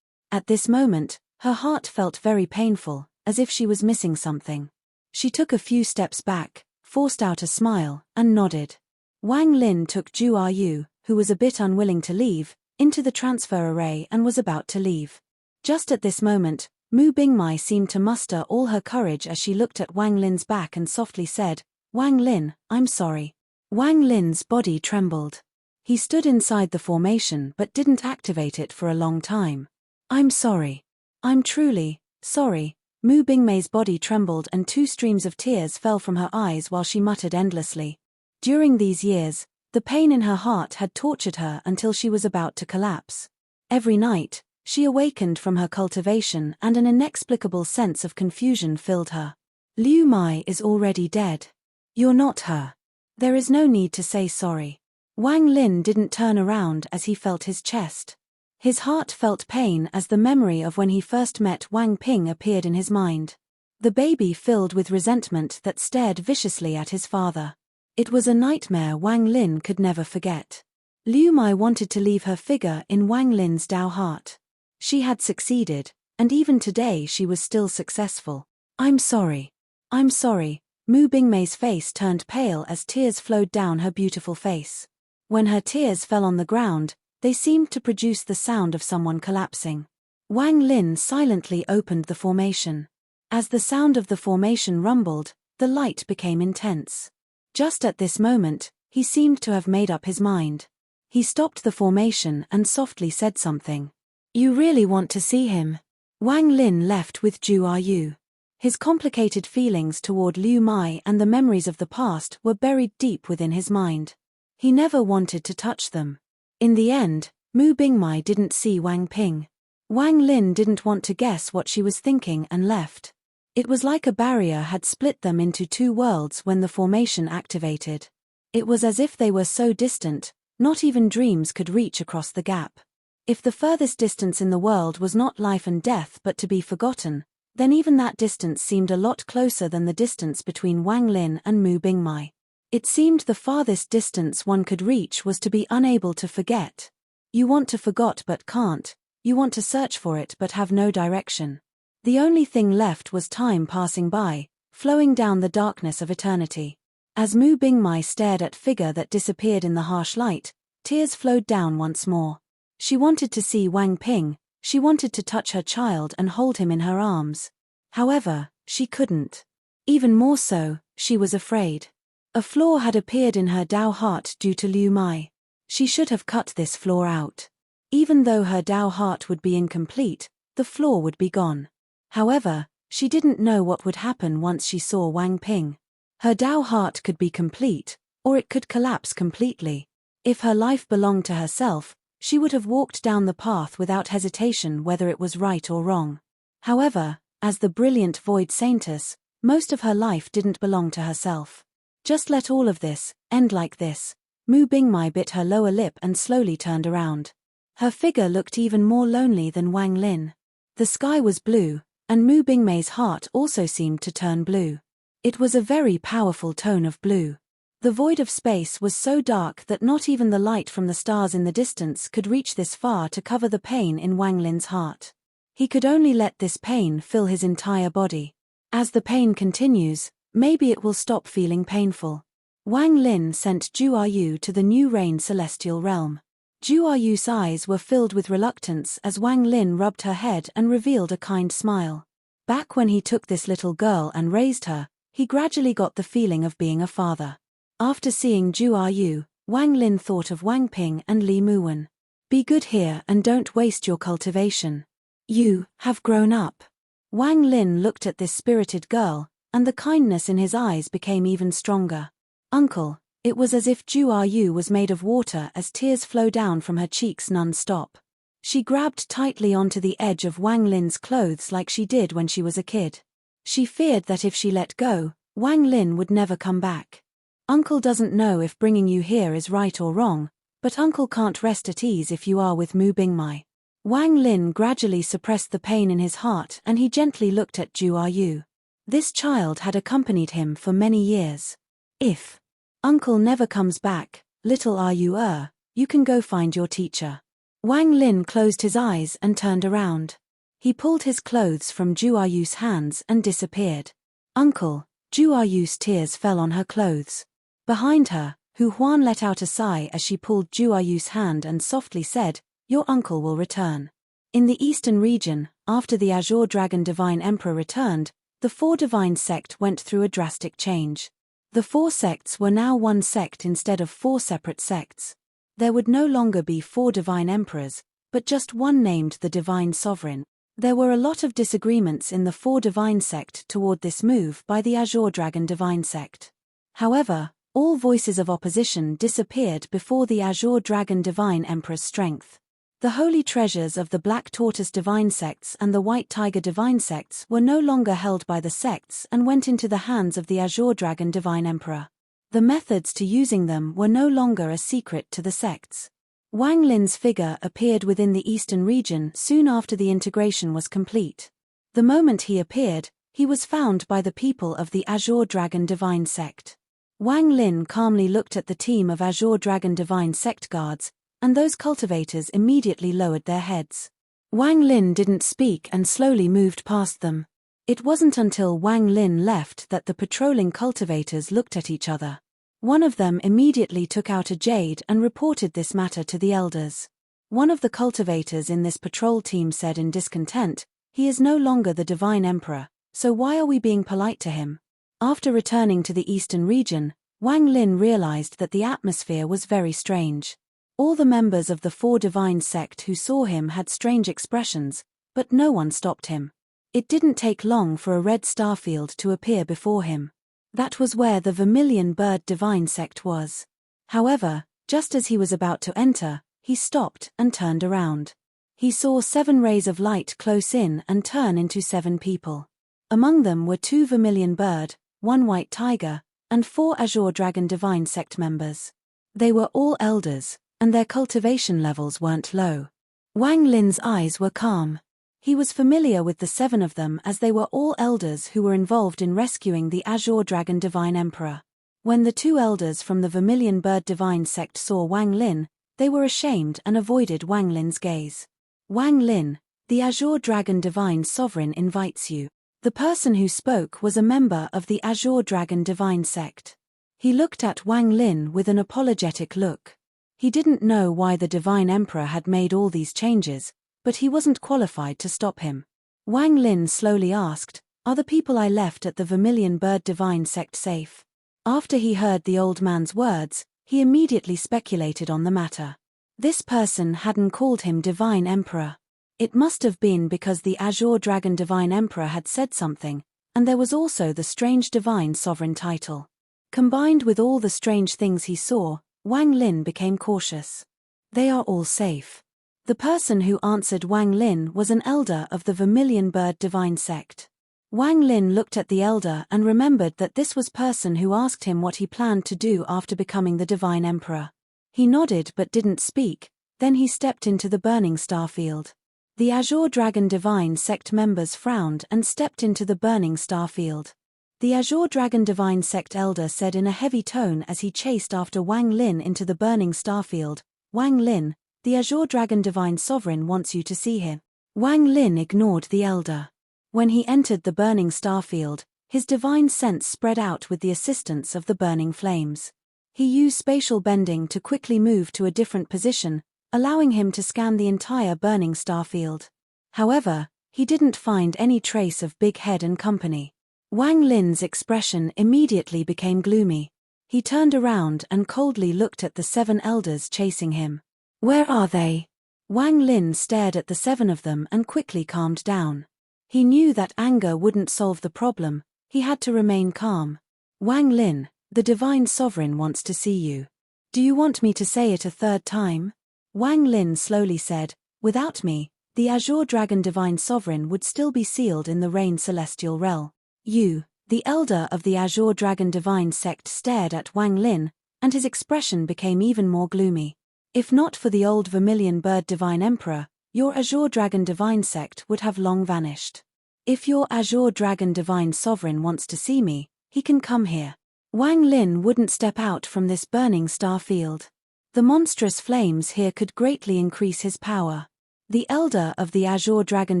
At this moment, her heart felt very painful, as if she was missing something. She took a few steps back, forced out a smile, and nodded. Wang Lin took Ju Yu, who was a bit unwilling to leave, into the transfer array and was about to leave. Just at this moment, Mu Bingmai seemed to muster all her courage as she looked at Wang Lin's back and softly said, Wang Lin, I'm sorry. Wang Lin's body trembled. He stood inside the formation but didn't activate it for a long time. I'm sorry. I'm truly sorry. Mu Bingmai's body trembled and 2 streams of tears fell from her eyes while she muttered endlessly. During these years, the pain in her heart had tortured her until she was about to collapse. Every night, she awakened from her cultivation and an inexplicable sense of confusion filled her. Liu Mai is already dead. You're not her. There is no need to say sorry. Wang Lin didn't turn around as he felt his chest. His heart felt pain as the memory of when he first met Wang Ping appeared in his mind. The baby filled with resentment that stared viciously at his father. It was a nightmare Wang Lin could never forget. Liu Mai wanted to leave her figure in Wang Lin's Dao heart. She had succeeded, and even today she was still successful. I'm sorry. I'm sorry. Mu Bingmei's face turned pale as tears flowed down her beautiful face. When her tears fell on the ground, they seemed to produce the sound of someone collapsing. Wang Lin silently opened the formation. As the sound of the formation rumbled, the light became intense. Just at this moment, he seemed to have made up his mind. He stopped the formation and softly said something. "You really want to see him?" Wang Lin left with Zhu Yu. His complicated feelings toward Liu Mai and the memories of the past were buried deep within his mind. He never wanted to touch them. In the end, Mu Bingmai didn't see Wang Ping. Wang Lin didn't want to guess what she was thinking and left. It was like a barrier had split them into two worlds when the formation activated. It was as if they were so distant, not even dreams could reach across the gap. If the furthest distance in the world was not life and death but to be forgotten, then even that distance seemed a lot closer than the distance between Wang Lin and Mu Bingmai. It seemed the farthest distance one could reach was to be unable to forget. You want to forget but can't, you want to search for it but have no direction. The only thing left was time passing by, flowing down the darkness of eternity. As Mu Bingmai stared at figure that disappeared in the harsh light, tears flowed down once more. She wanted to see Wang Ping, she wanted to touch her child and hold him in her arms. However, she couldn't. Even more so, she was afraid. A flaw had appeared in her Dao heart due to Liu Mai. She should have cut this flaw out. Even though her Dao heart would be incomplete, the flaw would be gone. However, she didn't know what would happen once she saw Wang Ping. Her Dao heart could be complete, or it could collapse completely. If her life belonged to herself, she would have walked down the path without hesitation whether it was right or wrong. However, as the brilliant Void Saintess, most of her life didn't belong to herself. Just let all of this end like this. Mu Bingmai bit her lower lip and slowly turned around. Her figure looked even more lonely than Wang Lin. The sky was blue, and Mu Bingmai's heart also seemed to turn blue. It was a very powerful tone of blue. The void of space was so dark that not even the light from the stars in the distance could reach this far to cover the pain in Wang Lin's heart. He could only let this pain fill his entire body. As the pain continues, maybe it will stop feeling painful. Wang Lin sent Zhu Yu to the new Rain Celestial Realm. Zhu Yu's eyes were filled with reluctance as Wang Lin rubbed her head and revealed a kind smile. Back when he took this little girl and raised her, he gradually got the feeling of being a father. After seeing Zhu Yu, Wang Lin thought of Wang Ping and Li Muwen. Be good here and don't waste your cultivation. You have grown up. Wang Lin looked at this spirited girl, and the kindness in his eyes became even stronger. Uncle, it was as if Zhu Yu was made of water as tears flowed down from her cheeks non-stop. She grabbed tightly onto the edge of Wang Lin's clothes like she did when she was a kid. She feared that if she let go, Wang Lin would never come back. Uncle doesn't know if bringing you here is right or wrong, but Uncle can't rest at ease if you are with Mu Bingmai. Wang Lin gradually suppressed the pain in his heart and he gently looked at Zhu Yu. This child had accompanied him for many years. If Uncle never comes back, little you can go find your teacher. Wang Lin closed his eyes and turned around. He pulled his clothes from Zhu Yu's hands and disappeared. Uncle, Zhu Yu's tears fell on her clothes. Behind her, Hu Huan let out a sigh as she pulled Zhu Yu's hand and softly said, "Your uncle will return." In the eastern region, after the Azure Dragon Divine Emperor returned, the four divine sect went through a drastic change. The four sects were now one sect instead of four separate sects. There would no longer be four divine emperors, but just one named the Divine Sovereign. There were a lot of disagreements in the four divine sect toward this move by the Azure Dragon Divine sect. However, all voices of opposition disappeared before the Azure Dragon Divine Emperor's strength. The holy treasures of the Black Tortoise Divine sects and the White Tiger Divine sects were no longer held by the sects and went into the hands of the Azure Dragon Divine Emperor. The methods to using them were no longer a secret to the sects. Wang Lin's figure appeared within the eastern region soon after the integration was complete. The moment he appeared, he was found by the people of the Azure Dragon Divine sect. Wang Lin calmly looked at the team of Azure Dragon Divine sect guards, and those cultivators immediately lowered their heads. Wang Lin didn't speak and slowly moved past them. It wasn't until Wang Lin left that the patrolling cultivators looked at each other. One of them immediately took out a jade and reported this matter to the elders. One of the cultivators in this patrol team said in discontent, "He is no longer the Divine Emperor, so why are we being polite to him?" After returning to the eastern region, Wang Lin realized that the atmosphere was very strange. All the members of the Four Divine sect who saw him had strange expressions, but no one stopped him. It didn't take long for a red starfield to appear before him. That was where the Vermilion Bird Divine sect was. However, just as he was about to enter, he stopped and turned around. He saw 7 rays of light close in and turn into 7 people. Among them were 2 Vermilion Bird, 1 White Tiger, and 4 Azure Dragon Divine sect members. They were all elders, and their cultivation levels weren't low. Wang Lin's eyes were calm. He was familiar with the 7 of them as they were all elders who were involved in rescuing the Azure Dragon Divine Emperor. When the 2 elders from the Vermilion Bird Divine sect saw Wang Lin, they were ashamed and avoided Wang Lin's gaze. Wang Lin, the Azure Dragon Divine Sovereign invites you. The person who spoke was a member of the Azure Dragon Divine sect. He looked at Wang Lin with an apologetic look. He didn't know why the Divine Emperor had made all these changes, but he wasn't qualified to stop him. Wang Lin slowly asked, "Are the people I left at the Vermilion Bird Divine sect safe?" After he heard the old man's words, he immediately speculated on the matter. This person hadn't called him Divine Emperor. It must have been because the Azure Dragon Divine Emperor had said something, and there was also the strange Divine Sovereign title. Combined with all the strange things he saw, Wang Lin became cautious. They are all safe. The person who answered Wang Lin was an elder of the Vermilion Bird Divine sect. Wang Lin looked at the elder and remembered that this was person who asked him what he planned to do after becoming the Divine Emperor. He nodded but didn't speak, then he stepped into the burning star field. The Azure Dragon Divine sect members frowned and stepped into the burning star field. The Azure Dragon Divine sect elder said in a heavy tone as he chased after Wang Lin into the burning star field, "Wang Lin, the Azure Dragon Divine Sovereign wants you to see him." Wang Lin ignored the elder. When he entered the burning star field, his divine sense spread out with the assistance of the burning flames. He used spatial bending to quickly move to a different position, allowing him to scan the entire burning star field. However, he didn't find any trace of Big Head and company. Wang Lin's expression immediately became gloomy. He turned around and coldly looked at the 7 elders chasing him. "Where are they?" Wang Lin stared at the 7 of them and quickly calmed down. He knew that anger wouldn't solve the problem, he had to remain calm. "Wang Lin, the Divine Sovereign wants to see you. Do you want me to say it a 3rd time?" Wang Lin slowly said, "Without me, the Azure Dragon Divine Sovereign would still be sealed in the Rain Celestial Realm." "You," the elder of the Azure Dragon Divine sect stared at Wang Lin, and his expression became even more gloomy. "If not for the old Vermilion Bird Divine Emperor, your Azure Dragon Divine sect would have long vanished. If your Azure Dragon Divine Sovereign wants to see me, he can come here." Wang Lin wouldn't step out from this burning star field. The monstrous flames here could greatly increase his power. The elder of the Azure Dragon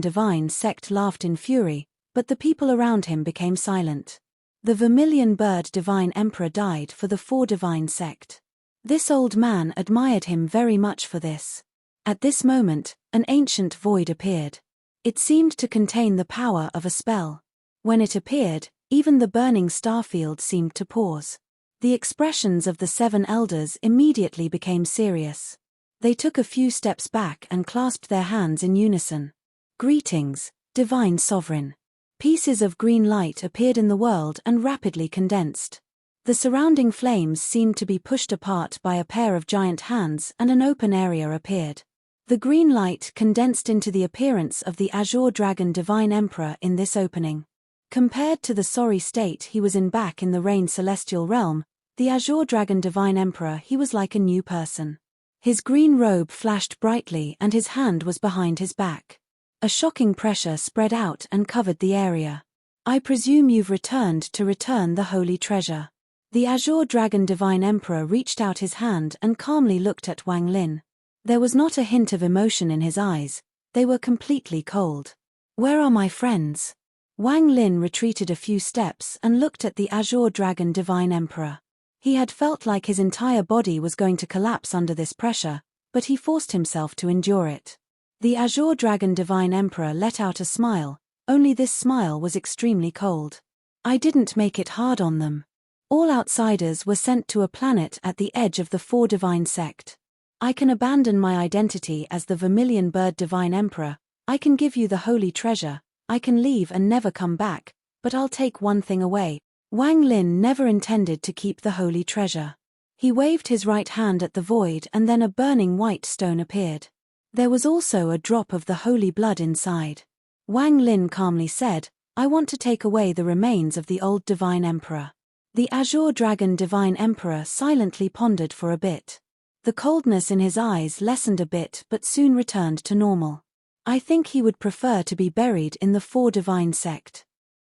Divine sect laughed in fury, but the people around him became silent. The Vermilion Bird Divine Emperor died for the Four Divine sect. This old man admired him very much for this. At this moment, an ancient void appeared. It seemed to contain the power of a spell. When it appeared, even the burning star field seemed to pause. The expressions of the 7 elders immediately became serious. They took a few steps back and clasped their hands in unison. "Greetings, Divine Sovereign." Pieces of green light appeared in the world and rapidly condensed. The surrounding flames seemed to be pushed apart by a pair of giant hands and an open area appeared. The green light condensed into the appearance of the Azure Dragon Divine Emperor in this opening. Compared to the sorry state he was in back in the Rain Celestial Realm, the Azure Dragon Divine Emperor he was like a new person. His green robe flashed brightly and his hand was behind his back. A shocking pressure spread out and covered the area. "I presume you've returned to return the holy treasure." The Azure Dragon Divine Emperor reached out his hand and calmly looked at Wang Lin. There was not a hint of emotion in his eyes, they were completely cold. "Where are my friends?" Wang Lin retreated a few steps and looked at the Azure Dragon Divine Emperor. He had felt like his entire body was going to collapse under this pressure, but he forced himself to endure it. The Azure Dragon Divine Emperor let out a smile, only this smile was extremely cold. "I didn't make it hard on them. All outsiders were sent to a planet at the edge of the Four Divine Sect. I can abandon my identity as the Vermilion Bird Divine Emperor, I can give you the holy treasure, I can leave and never come back, but I'll take one thing away. Wang Lin never intended to keep the holy treasure. He waved his right hand at the void and then a burning white stone appeared. There was also a drop of the holy blood inside. Wang Lin calmly said, I want to take away the remains of the old Divine Emperor. The Azure Dragon Divine Emperor silently pondered for a bit. The coldness in his eyes lessened a bit but soon returned to normal. I think he would prefer to be buried in the Four Divine Sect.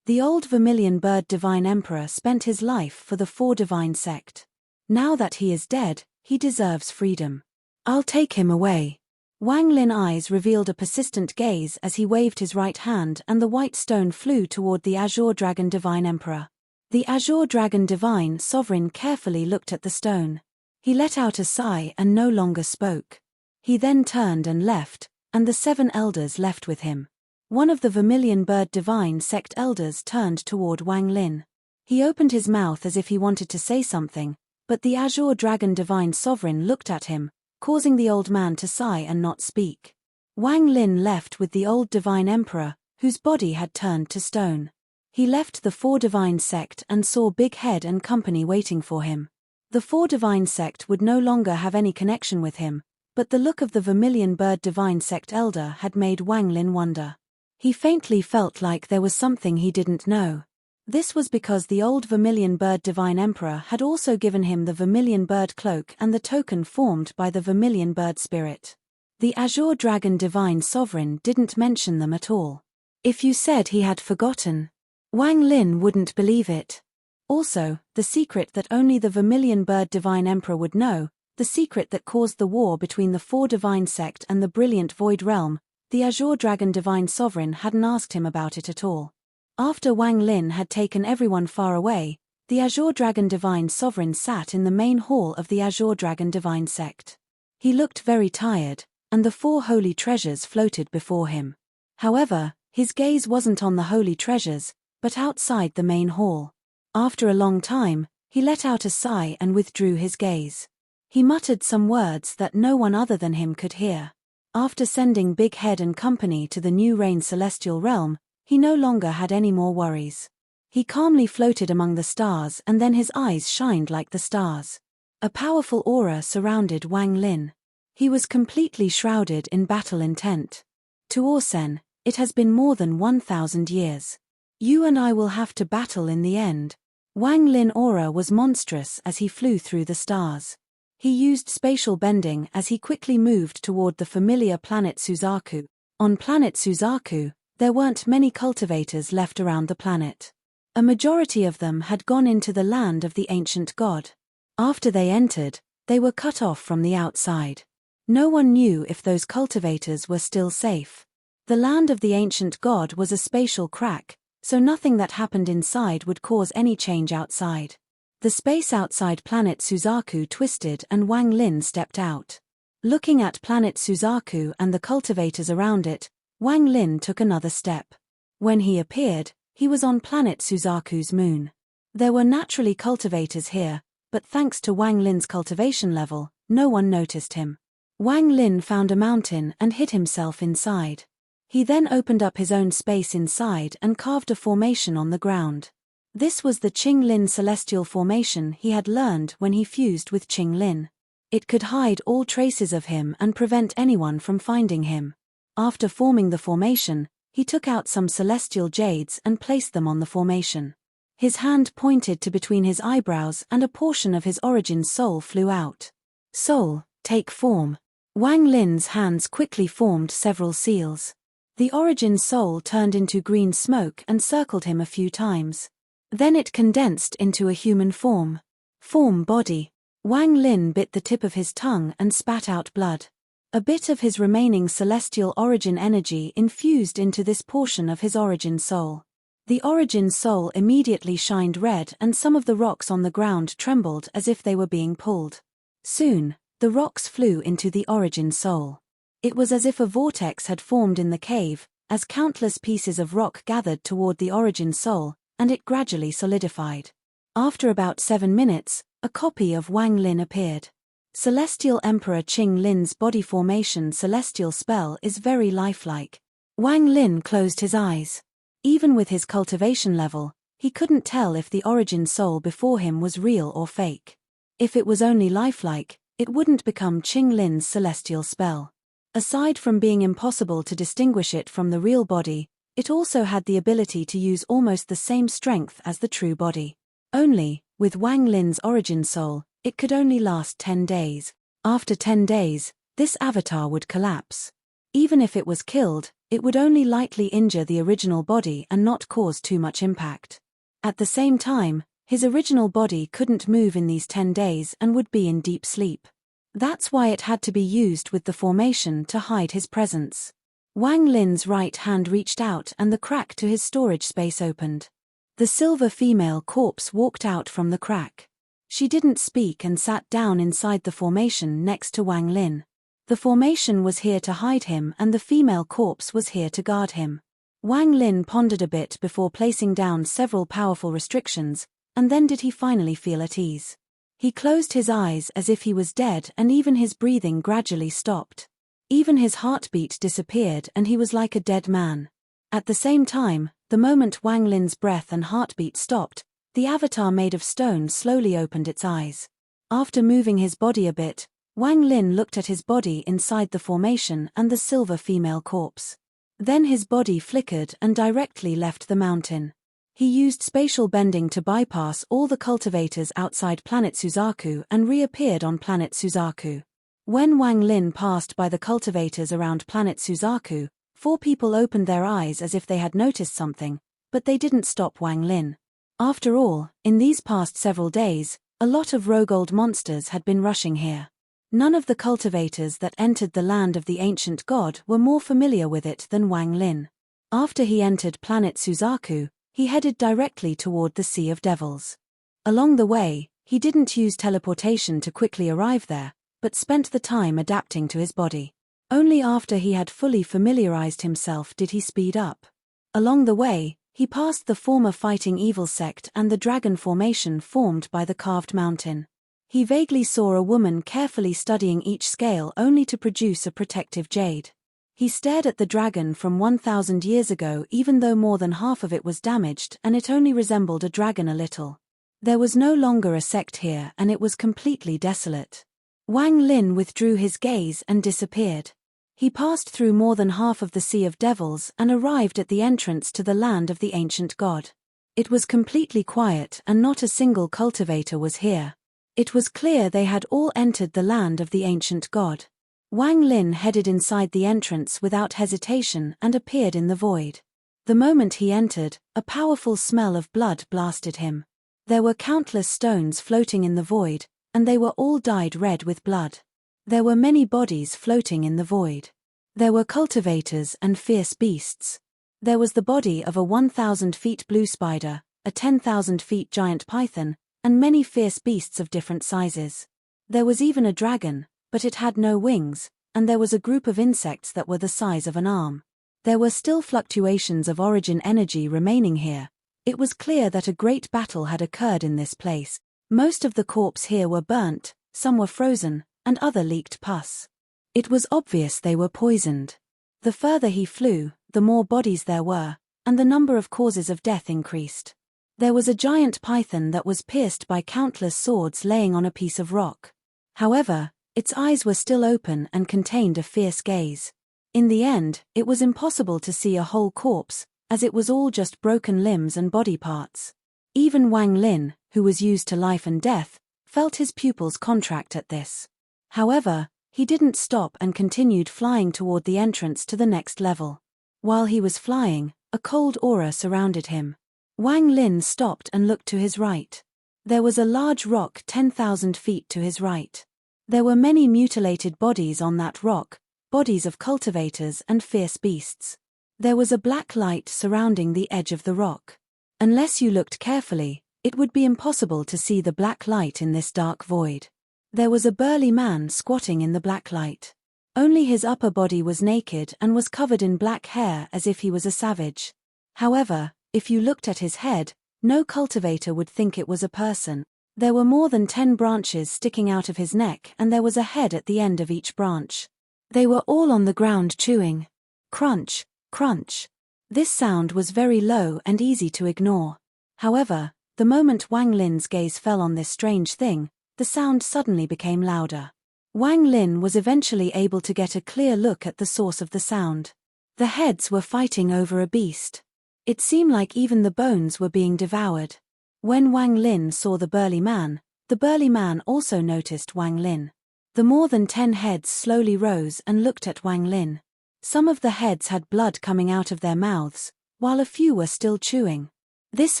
The old Vermilion Bird Divine Emperor spent his life for the Four Divine Sect. Now that he is dead, he deserves freedom. I'll take him away. Wang Lin's eyes revealed a persistent gaze as he waved his right hand and the white stone flew toward the Azure Dragon Divine Emperor. The Azure Dragon Divine Sovereign carefully looked at the stone. He let out a sigh and no longer spoke. He then turned and left, and the 7 elders left with him. One of the Vermilion Bird Divine Sect elders turned toward Wang Lin. He opened his mouth as if he wanted to say something, but the Azure Dragon Divine Sovereign looked at him, causing the old man to sigh and not speak. Wang Lin left with the old Divine Emperor, whose body had turned to stone. He left the Four Divine Sect and saw Big Head and company waiting for him. The Four Divine Sect would no longer have any connection with him, but the look of the Vermilion Bird Divine Sect elder had made Wang Lin wonder. He faintly felt like there was something he didn't know. This was because the old Vermilion Bird Divine Emperor had also given him the Vermilion Bird Cloak and the token formed by the Vermilion Bird Spirit. The Azure Dragon Divine Sovereign didn't mention them at all. If you said he had forgotten, Wang Lin wouldn't believe it. Also, the secret that only the Vermilion Bird Divine Emperor would know, the secret that caused the war between the Four Divine Sect and the Brilliant Void Realm, the Azure Dragon Divine Sovereign hadn't asked him about it at all. After Wang Lin had taken everyone far away, the Azure Dragon Divine Sovereign sat in the main hall of the Azure Dragon Divine Sect. He looked very tired, and the 4 holy treasures floated before him. However, his gaze wasn't on the holy treasures, but outside the main hall. After a long time, he let out a sigh and withdrew his gaze. He muttered some words that no one other than him could hear. After sending Big Head and company to the New Reign Celestial Realm, he no longer had any more worries. He calmly floated among the stars and then his eyes shined like the stars. A powerful aura surrounded Wang Lin. He was completely shrouded in battle intent. To Orsen, it has been more than 1,000 years. You and I will have to battle in the end. Wang Lin aura was monstrous as he flew through the stars. He used spatial bending as he quickly moved toward the familiar planet Suzaku. On planet Suzaku, there weren't many cultivators left around the planet. A majority of them had gone into the land of the ancient god. After they entered, they were cut off from the outside. No one knew if those cultivators were still safe. The land of the ancient god was a spatial crack, so nothing that happened inside would cause any change outside. The space outside planet Suzaku twisted and Wang Lin stepped out. Looking at planet Suzaku and the cultivators around it, Wang Lin took another step. When he appeared, he was on planet Suzaku's moon. There were naturally cultivators here, but thanks to Wang Lin's cultivation level, no one noticed him. Wang Lin found a mountain and hid himself inside. He then opened up his own space inside and carved a formation on the ground. This was the Qing Lin Celestial Formation he had learned when he fused with Qing Lin. It could hide all traces of him and prevent anyone from finding him. After forming the formation, he took out some celestial jades and placed them on the formation. His hand pointed to between his eyebrows and a portion of his origin soul flew out. Soul, take form. Wang Lin's hands quickly formed several seals. The origin soul turned into green smoke and circled him a few times. Then it condensed into a human form. Form body. Wang Lin bit the tip of his tongue and spat out blood. A bit of his remaining celestial origin energy infused into this portion of his origin soul. The origin soul immediately shined red and some of the rocks on the ground trembled as if they were being pulled. Soon, the rocks flew into the origin soul. It was as if a vortex had formed in the cave, as countless pieces of rock gathered toward the origin soul, and it gradually solidified. After about 7 minutes, a copy of Wang Lin appeared. Celestial Emperor Qing Lin's body formation celestial spell is very lifelike. Wang Lin closed his eyes. Even with his cultivation level, he couldn't tell if the origin soul before him was real or fake. If it was only lifelike, it wouldn't become Qing Lin's celestial spell. Aside from being impossible to distinguish it from the real body, it also had the ability to use almost the same strength as the true body. Only, with Wang Lin's origin soul, it could only last 10 days. After 10 days, this avatar would collapse. Even if it was killed, it would only lightly injure the original body and not cause too much impact. At the same time, his original body couldn't move in these 10 days and would be in deep sleep. That's why it had to be used with the formation to hide his presence. Wang Lin's right hand reached out and the crack to his storage space opened. The silver female corpse walked out from the crack. She didn't speak and sat down inside the formation next to Wang Lin. The formation was here to hide him and the female corpse was here to guard him. Wang Lin pondered a bit before placing down several powerful restrictions, and then did he finally feel at ease. He closed his eyes as if he was dead and even his breathing gradually stopped. Even his heartbeat disappeared and he was like a dead man. At the same time, the moment Wang Lin's breath and heartbeat stopped, the avatar made of stone slowly opened its eyes. After moving his body a bit, Wang Lin looked at his body inside the formation and the silver female corpse. Then his body flickered and directly left the mountain. He used spatial bending to bypass all the cultivators outside planet Suzaku and reappeared on planet Suzaku. When Wang Lin passed by the cultivators around planet Suzaku, 4 people opened their eyes as if they had noticed something, but they didn't stop Wang Lin. After all, in these past several days, a lot of rogue monsters had been rushing here. None of the cultivators that entered the land of the ancient god were more familiar with it than Wang Lin. After he entered planet Suzaku, he headed directly toward the Sea of Devils. Along the way, he didn't use teleportation to quickly arrive there, but spent the time adapting to his body. Only after he had fully familiarized himself did he speed up. Along the way, he passed the former fighting evil sect and the dragon formation formed by the carved mountain. He vaguely saw a woman carefully studying each scale only to produce a protective jade. He stared at the dragon from 1,000 years ago even though more than half of it was damaged and it only resembled a dragon a little. There was no longer a sect here and it was completely desolate. Wang Lin withdrew his gaze and disappeared. He passed through more than half of the Sea of Devils and arrived at the entrance to the land of the ancient god. It was completely quiet and not a single cultivator was here. It was clear they had all entered the land of the ancient god. Wang Lin headed inside the entrance without hesitation and appeared in the void. The moment he entered, a powerful smell of blood blasted him. There were countless stones floating in the void, and they were all dyed red with blood. There were many bodies floating in the void. There were cultivators and fierce beasts. There was the body of a 1,000 feet blue spider, a 10,000 feet giant python, and many fierce beasts of different sizes. There was even a dragon, but it had no wings, and there was a group of insects that were the size of an arm. There were still fluctuations of origin energy remaining here. It was clear that a great battle had occurred in this place. Most of the corpses here were burnt, some were frozen, and other leaked pus. It was obvious they were poisoned. The further he flew, the more bodies there were, and the number of causes of death increased. There was a giant python that was pierced by countless swords laying on a piece of rock. However, its eyes were still open and contained a fierce gaze. In the end, it was impossible to see a whole corpse, as it was all just broken limbs and body parts. Even Wang Lin, who was used to life and death, felt his pupils contract at this. However, he didn't stop and continued flying toward the entrance to the next level. While he was flying, a cold aura surrounded him. Wang Lin stopped and looked to his right. There was a large rock 10,000 feet to his right. There were many mutilated bodies on that rock, bodies of cultivators and fierce beasts. There was a black light surrounding the edge of the rock. Unless you looked carefully, it would be impossible to see the black light in this dark void. There was a burly man squatting in the black light. Only his upper body was naked and was covered in black hair as if he was a savage. However, if you looked at his head, No cultivator would think it was a person. There were more than 10 branches sticking out of his neck, and there was a head at the end of each branch. They were all on the ground chewing. Crunch, crunch. This sound was very low and easy to ignore. However, the moment Wang Lin's gaze fell on this strange thing, the sound suddenly became louder. Wang Lin was eventually able to get a clear look at the source of the sound. The heads were fighting over a beast. It seemed like even the bones were being devoured. When Wang Lin saw the burly man also noticed Wang Lin. The more than 10 heads slowly rose and looked at Wang Lin. Some of the heads had blood coming out of their mouths, while a few were still chewing. This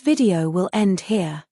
video will end here.